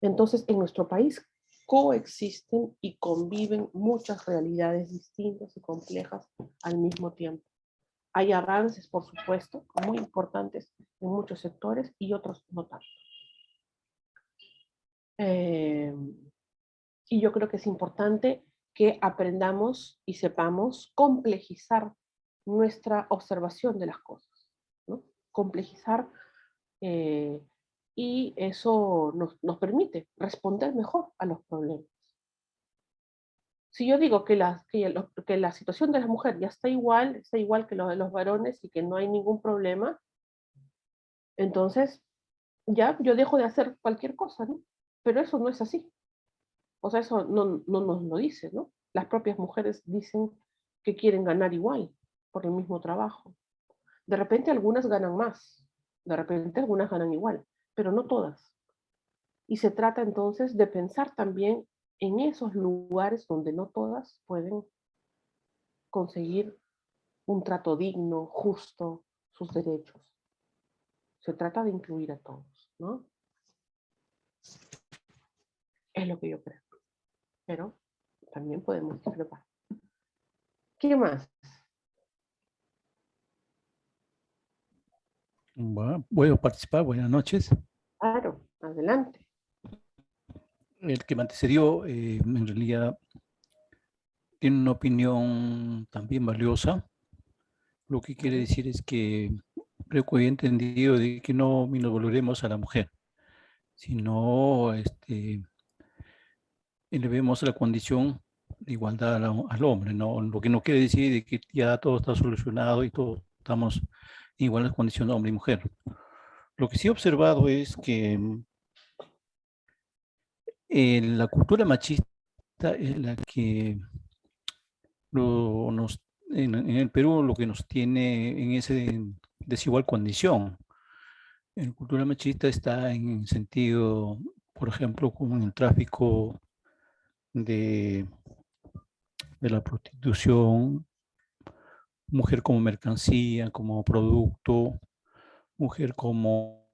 Entonces, en nuestro país coexisten y conviven muchas realidades distintas y complejas al mismo tiempo. Hay avances, por supuesto, muy importantes en muchos sectores y otros no tanto. Y yo creo que es importante que aprendamos y sepamos complejizar nuestra observación de las cosas, ¿no? Complejizar y eso nos permite responder mejor a los problemas. Si yo digo que la situación de la mujer ya está igual que lo de los varones y que no hay ningún problema, entonces ya yo dejo de hacer cualquier cosa, ¿no? Pero eso no es así. O sea, eso no nos lo dice, ¿no? Las propias mujeres dicen que quieren ganar igual por el mismo trabajo. De repente algunas ganan más, de repente algunas ganan igual, pero no todas. Y se trata entonces de pensar también en esos lugares donde no todas pueden conseguir un trato digno, justo, sus derechos. Se trata de incluir a todos, ¿no? Es lo que yo creo. Pero también podemos discrepar. ¿Qué más? Bueno, voy a participar. Buenas noches. Claro, adelante. El que me antecedió, en realidad, tiene una opinión también valiosa. Lo que quiere decir es que creo que he entendido de que no minusvaloremos a la mujer, sino elevemos la condición de igualdad al hombre, ¿no? Lo que no quiere decir de que ya todo está solucionado y todos estamos en igualdad de condición hombre y mujer. Lo que sí he observado es que la cultura machista es la que en el Perú lo que nos tiene en esa desigual condición. La cultura machista está en sentido, por ejemplo, como en el tráfico de la prostitución, mujer como mercancía, como producto, mujer como...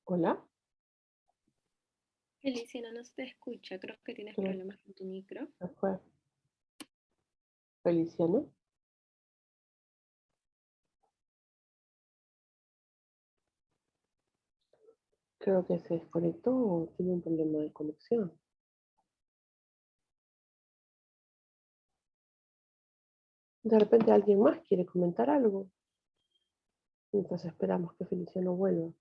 Hola. Feliciano, no se te escucha, creo que tienes Sí. problemas con tu micro. ¿Qué fue? Feliciano. Creo que se desconectó o tiene un problema de conexión. De repente alguien más quiere comentar algo. Mientras esperamos que Feliciano vuelva.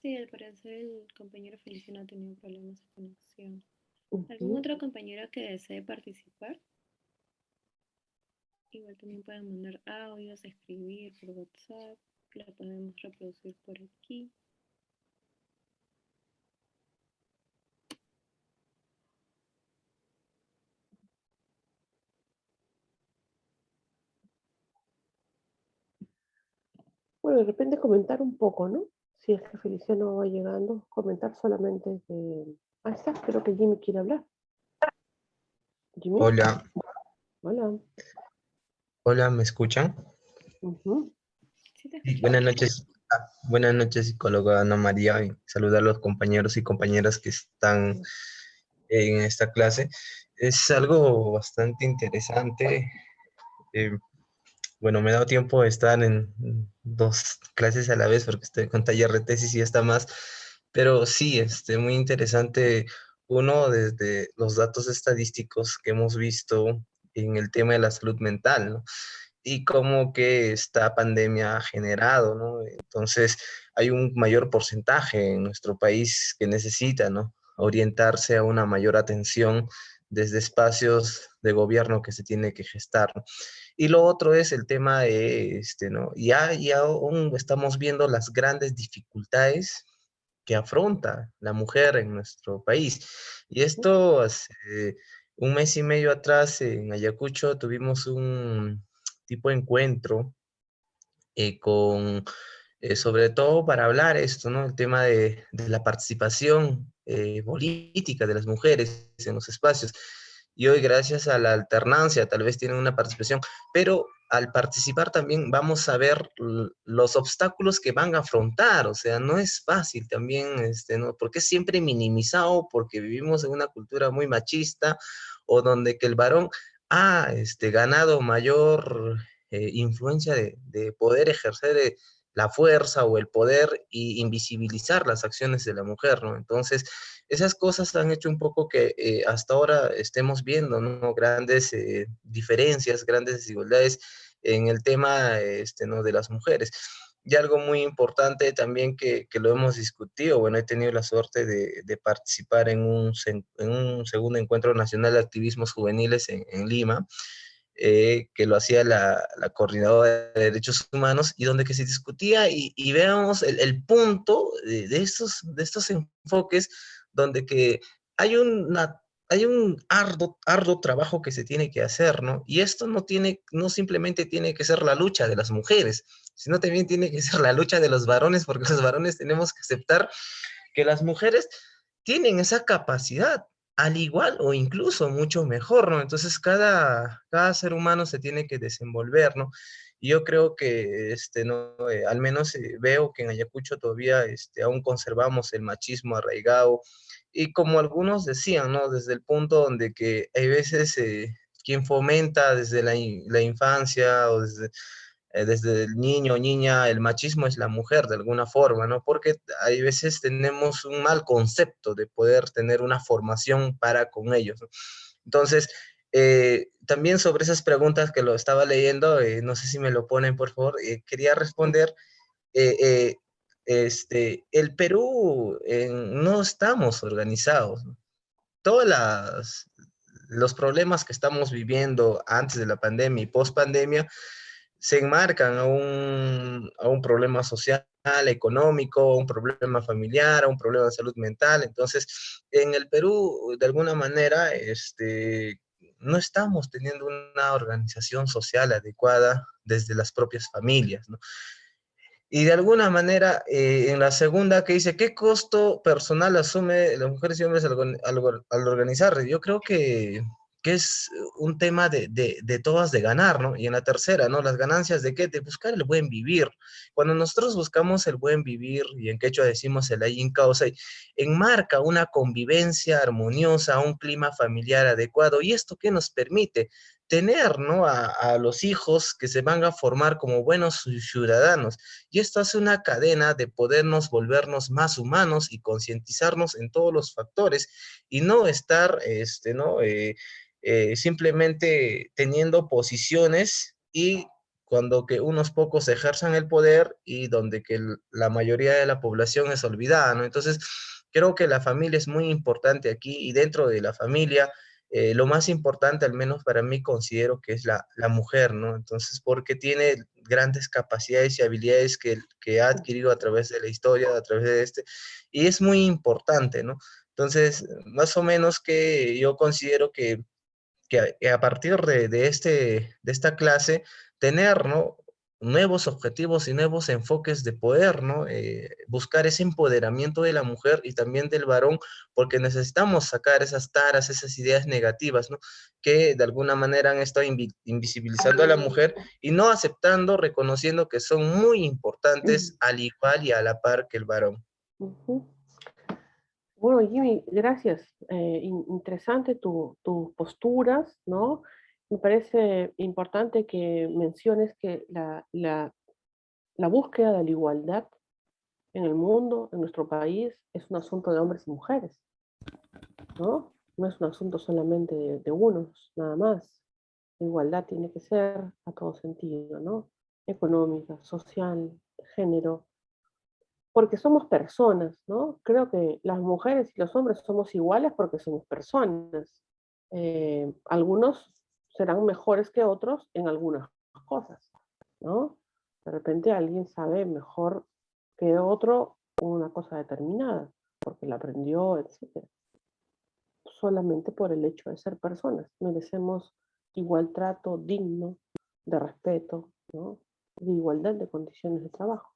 Sí, al parecer el compañero Feliciano ha tenido problemas de conexión. ¿Algún Ujú. otro compañero que desee participar? Igual también pueden mandar audios, escribir por WhatsApp, la podemos reproducir por aquí. Bueno, de repente comentar un poco, ¿no? Si es que Feliciano va llegando, comentar solamente de... Ah, está, creo que Jimmy quiere hablar. Jimmy. Hola, Hola. hola, ¿me escuchan? Ujú. Sí, te Sí, escuchamos. buenas noches, psicóloga Ana María, y saludar a los compañeros y compañeras que están en esta clase. Es algo bastante interesante. eh, bueno, me he dado tiempo de estar en dos clases a la vez porque estoy con taller de tesis y esta más, pero sí, muy interesante. Uno, desde los datos estadísticos que hemos visto en el tema de la salud mental, ¿no? Y cómo que esta pandemia ha generado, ¿no? Entonces, hay un mayor porcentaje en nuestro país que necesita, ¿no? Orientarse a una mayor atención desde espacios de gobierno que se tiene que gestar, ¿no? Y lo otro es el tema de, ¿no? Ya aún estamos viendo las grandes dificultades que afronta la mujer en nuestro país. Y esto hace un mes y medio atrás en Ayacucho tuvimos un tipo de encuentro sobre todo para hablar esto, ¿no? El tema de la participación política de las mujeres en los espacios. Y hoy, gracias a la alternancia, tal vez tienen una participación, pero al participar también vamos a ver los obstáculos que van a afrontar, o sea, no es fácil también, ¿no? Porque es siempre minimizado, porque vivimos en una cultura muy machista, o donde que el varón ha ganado mayor influencia de poder ejercer la fuerza o el poder y invisibilizar las acciones de la mujer, ¿no? Entonces, esas cosas han hecho un poco que hasta ahora estemos viendo, ¿no? Grandes diferencias, grandes desigualdades en el tema, ¿no? De las mujeres. Y algo muy importante también que lo hemos discutido, bueno, he tenido la suerte de participar en un segundo encuentro nacional de activismos juveniles en Lima, que lo hacía la Coordinadora de Derechos Humanos, y donde que se discutía y veamos el punto de estos enfoques, donde que hay hay un arduo trabajo que se tiene que hacer, ¿no? Y esto no simplemente tiene que ser la lucha de las mujeres, sino también tiene que ser la lucha de los varones, porque los varones tenemos que aceptar que las mujeres tienen esa capacidad, al igual o incluso mucho mejor, ¿no? Entonces cada ser humano se tiene que desenvolver, ¿no? Y yo creo que, no, al menos veo que en Ayacucho todavía aún conservamos el machismo arraigado, y como algunos decían, ¿no? Desde el punto donde que hay veces quien fomenta desde la infancia o desde el niño o niña, el machismo es la mujer de alguna forma, ¿no? Porque hay veces tenemos un mal concepto de poder tener una formación para con ellos, ¿no? Entonces, también sobre esas preguntas que lo estaba leyendo, no sé si me lo ponen, por favor, quería responder, eh, eh, el Perú no estamos organizados, ¿no? Todas los problemas que estamos viviendo antes de la pandemia y post pandemia se enmarcan a un problema social, económico, un problema familiar, a un problema de salud mental. Entonces, en el Perú, de alguna manera, no estamos teniendo una organización social adecuada desde las propias familias, ¿no? Y de alguna manera, en la segunda que dice, ¿qué costo personal asume las mujeres y hombres al organizar? Yo creo que es un tema de todas de ganar, ¿no? Y en la tercera, ¿no? Las ganancias de qué? De buscar el buen vivir. Cuando nosotros buscamos el buen vivir, y en quechua decimos el ayin causa, enmarca una convivencia armoniosa, un clima familiar adecuado. ¿Y esto qué nos permite? Tener, ¿no? A los hijos que se van a formar como buenos ciudadanos, y esto hace una cadena de podernos volvernos más humanos y concientizarnos en todos los factores, y no estar, ¿no? Simplemente teniendo posiciones, y cuando que unos pocos ejerzan el poder y donde que la mayoría de la población es olvidada, ¿no? Entonces, creo que la familia es muy importante aquí, y dentro de la familia, lo más importante, al menos para mí, considero que es la mujer, ¿no? Entonces, porque tiene grandes capacidades y habilidades que ha adquirido a través de la historia, a través de y es muy importante, ¿no? Entonces, más o menos que yo considero que a partir de esta clase, tener, ¿no? Nuevos objetivos y nuevos enfoques de poder, ¿no? Buscar ese empoderamiento de la mujer y también del varón, porque necesitamos sacar esas taras, esas ideas negativas, ¿no? Que de alguna manera han estado invisibilizando a la mujer y no aceptando, reconociendo que son muy importantes al igual y a la par que el varón. Ujú. Bueno, Jimmy, gracias. Interesante tus posturas, ¿no? Me parece importante que menciones que la búsqueda de la igualdad en el mundo, en nuestro país, es un asunto de hombres y mujeres, ¿no? No es un asunto solamente de unos, nada más. La igualdad tiene que ser a todo sentido, ¿no? Económica, social, de género, porque somos personas, ¿no? Creo que las mujeres y los hombres somos iguales porque somos personas. Algunos serán mejores que otros en algunas cosas, ¿no? De repente alguien sabe mejor que otro una cosa determinada, porque la aprendió, etc. Solamente por el hecho de ser personas. Merecemos igual trato digno, de respeto, ¿no? De igualdad de condiciones de trabajo.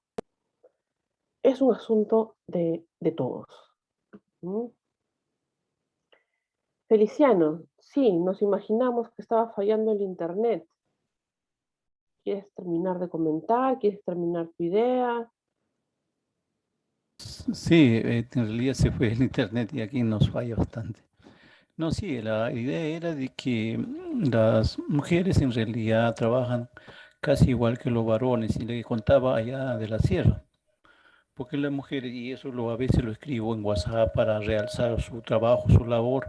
Es un asunto de todos, ¿no? Feliciano, sí, nos imaginamos que estaba fallando el internet. ¿Quieres terminar de comentar? ¿Quieres terminar tu idea? Sí, en realidad se fue el internet y aquí nos falla bastante. No, sí, la idea era de que las mujeres en realidad trabajan casi igual que los varones, y le contaba allá de la sierra, porque las mujeres, y eso a veces lo escribo en WhatsApp para realzar su trabajo, su labor.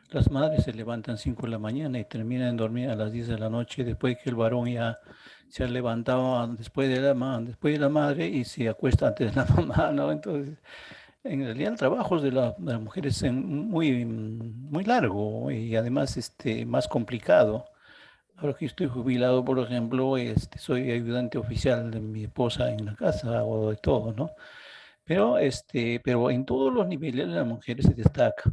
Las madres se levantan 5 de la mañana y terminan de dormir a las 10 de la noche, después que el varón ya se ha levantado después de la madre y se acuesta antes de la mamá, ¿no? Entonces, en realidad el trabajo de las mujeres es muy largo y además más complicado. Ahora que estoy jubilado, por ejemplo, soy ayudante oficial de mi esposa en la casa o de todo, ¿no? Pero en todos los niveles la mujer se destaca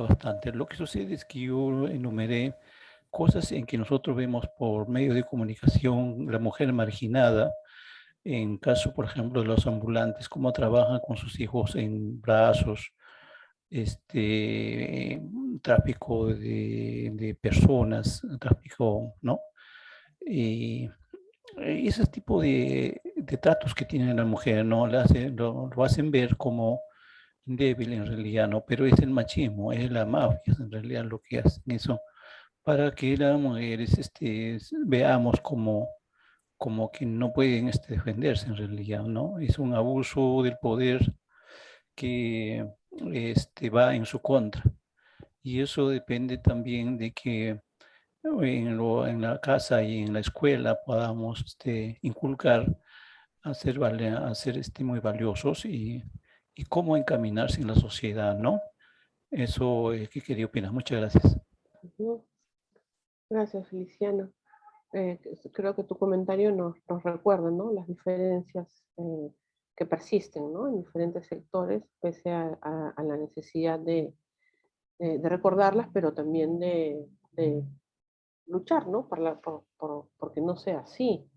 bastante. Lo que sucede es que yo enumeré cosas en que nosotros vemos por medio de comunicación la mujer marginada, en caso, por ejemplo, de los ambulantes, cómo trabajan con sus hijos en brazos, tráfico de personas, tráfico, ¿no? Y ese tipo de tratos que tiene la mujer, ¿no? Lo hacen ver como débil en realidad, ¿no? Pero es el machismo, es la mafia en realidad lo que hacen eso, para que las mujeres veamos como que no pueden defenderse en realidad, ¿no? Es un abuso del poder que va en su contra. Y eso depende también de que en la casa y en la escuela podamos inculcar a ser muy valiosos y cómo encaminarse en la sociedad, ¿no? Eso, ¿qué quería opinar? Muchas gracias. Ujú. Gracias, Feliciano. Creo que tu comentario nos recuerda, ¿no? Las diferencias que persisten, ¿no? En diferentes sectores, pese a la necesidad de recordarlas, pero también de luchar, ¿no? Porque no sea así.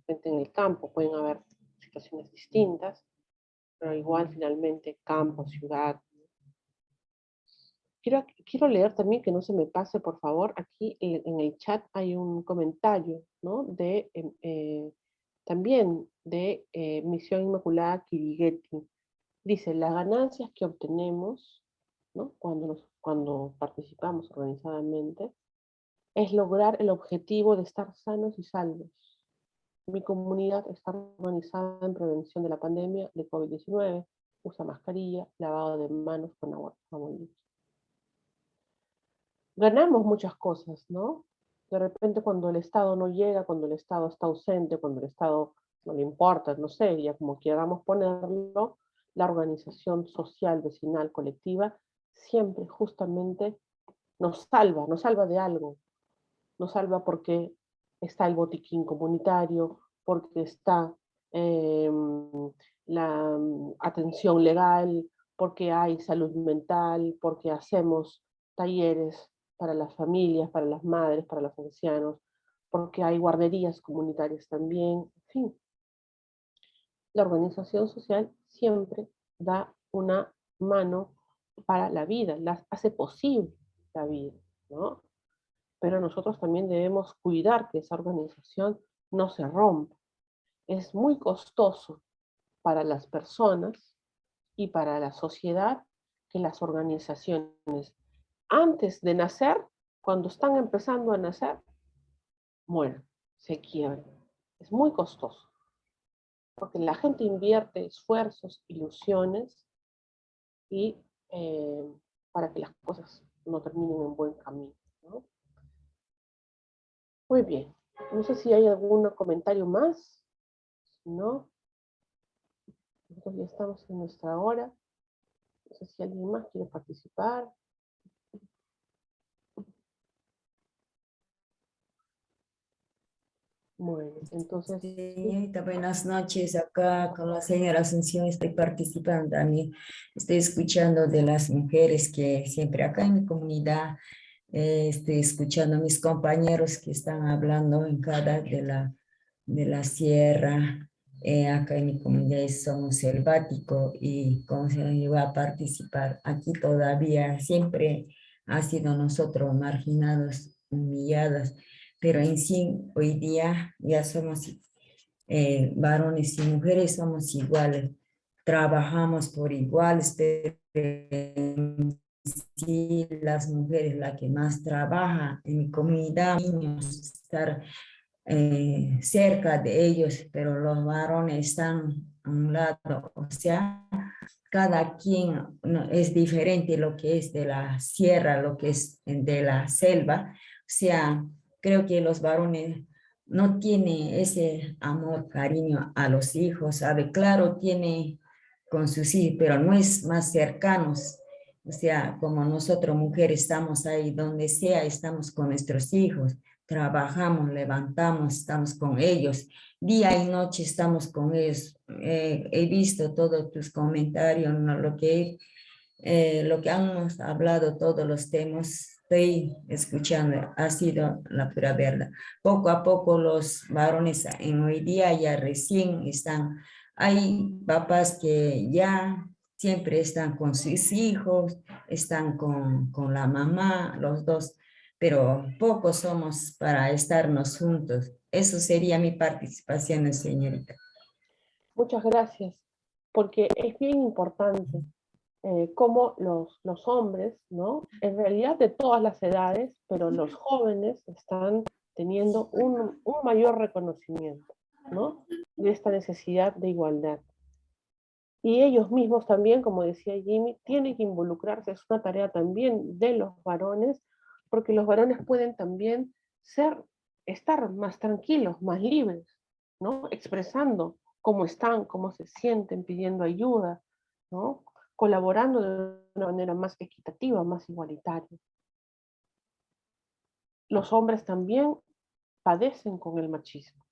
En el campo pueden haber situaciones distintas, pero igual finalmente campo, ciudad. Quiero leer también, que no se me pase, por favor, aquí en el chat hay un comentario, ¿no? También de Misión Inmaculada Kirigueti. Dice, las ganancias que obtenemos, ¿no? Cuando participamos organizadamente, es lograr el objetivo de estar sanos y salvos. Mi comunidad está organizada en prevención de la pandemia de COVID-19, usa mascarilla, lavado de manos con agua, jabón limpio. Ganamos muchas cosas, ¿no? De repente cuando el Estado no llega, cuando el Estado está ausente, cuando el Estado no le importa, no sé, ya como queramos ponerlo, la organización social, vecinal, colectiva, siempre justamente nos salva de algo. Nos salva porque está el botiquín comunitario, porque está la atención legal, porque hay salud mental, porque hacemos talleres para las familias, para las madres, para los ancianos, porque hay guarderías comunitarias también, en fin. La organización social siempre da una mano para la vida, hace posible la vida, ¿no? Pero nosotros también debemos cuidar que esa organización no se rompa. Es muy costoso para las personas y para la sociedad que las organizaciones, antes de nacer, cuando están empezando a nacer, mueran, se quiebran. Es muy costoso, porque la gente invierte esfuerzos, ilusiones, y para que las cosas no terminen en buen camino, ¿no? Muy bien. No sé si hay algún comentario más. Si no, nosotros ya estamos en nuestra hora. No sé si alguien más quiere participar. Bueno, entonces... Señorita, buenas noches. Acá con la señora Asunción estoy participando también. Estoy escuchando de las mujeres que siempre acá en mi comunidad, estoy escuchando a mis compañeros que están hablando en cada de la sierra. Acá en mi comunidad somos selváticos y como se iba a participar aquí todavía siempre ha sido nosotros marginados, humillados. pero en sí hoy día ya somos varones y mujeres, somos iguales, trabajamos por iguales, pero en sí las mujeres la que más trabaja en mi comunidad, niños, estar cerca de ellos, pero los varones están a un lado, o sea, cada quien es diferente lo que es de la sierra, lo que es de la selva, o sea, creo que los varones no tienen ese amor, cariño a los hijos, sabe, claro, tiene con sus hijos, pero no es más cercanos, o sea, como nosotros mujeres estamos ahí donde sea, estamos con nuestros hijos, trabajamos, levantamos, estamos con ellos, día y noche estamos con ellos. He visto todos tus comentarios, ¿no? Lo que hemos hablado, todos los temas, estoy escuchando, ha sido la pura verdad. Poco a poco los varones en hoy día ya recién están, hay papás que ya siempre están con sus hijos, están con la mamá, los dos, pero pocos somos para estarnos juntos. Eso sería mi participación, señorita. Muchas gracias, porque es bien importante cómo los hombres, ¿no? En realidad de todas las edades, pero los jóvenes están teniendo un mayor reconocimiento, ¿no? De esta necesidad de igualdad. Y ellos mismos también, como decía Jimmy, tienen que involucrarse, es una tarea también de los varones, porque los varones pueden también estar más tranquilos, más libres, ¿no? Expresando cómo están, cómo se sienten, pidiendo ayuda, ¿no? Colaborando de una manera más equitativa, más igualitaria. Los hombres también padecen con el machismo.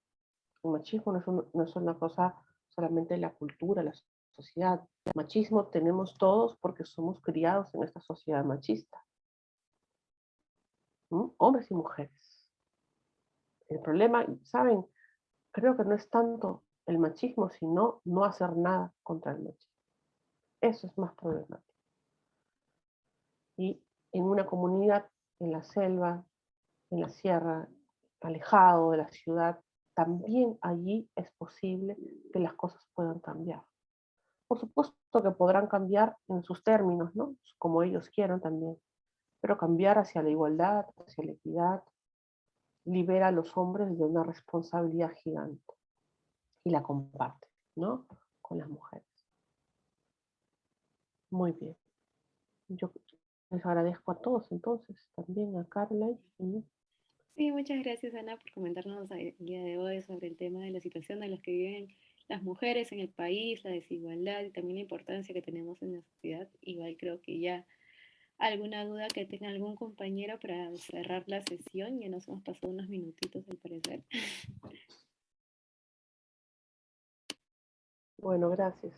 El machismo no es una cosa solamente de la cultura, la sociedad. Machismo tenemos todos porque somos criados en esta sociedad machista. Hombres y mujeres. El problema, ¿saben? Creo que no es tanto el machismo, sino no hacer nada contra el machismo. Eso es más problemático. Y en una comunidad, en la selva, en la sierra, alejado de la ciudad, también allí es posible que las cosas puedan cambiar. Por supuesto que podrán cambiar en sus términos, ¿no? Como ellos quieran también, pero cambiar hacia la igualdad, hacia la equidad, libera a los hombres de una responsabilidad gigante y la comparte, ¿no? Con las mujeres. Muy bien. Yo les agradezco a todos entonces, también a Carla y... Sí, muchas gracias Ana por comentarnos el día de hoy sobre el tema de la situación en la que viven las mujeres en el país, la desigualdad y también la importancia que tenemos en la sociedad. Igual creo que ya alguna duda que tenga algún compañero para cerrar la sesión, ya nos hemos pasado unos minutitos al parecer. Bueno, gracias.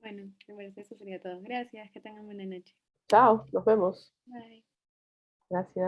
Bueno, me parece eso sería todo. Gracias, que tengan buena noche. Chao, nos vemos. Bye. Gracias.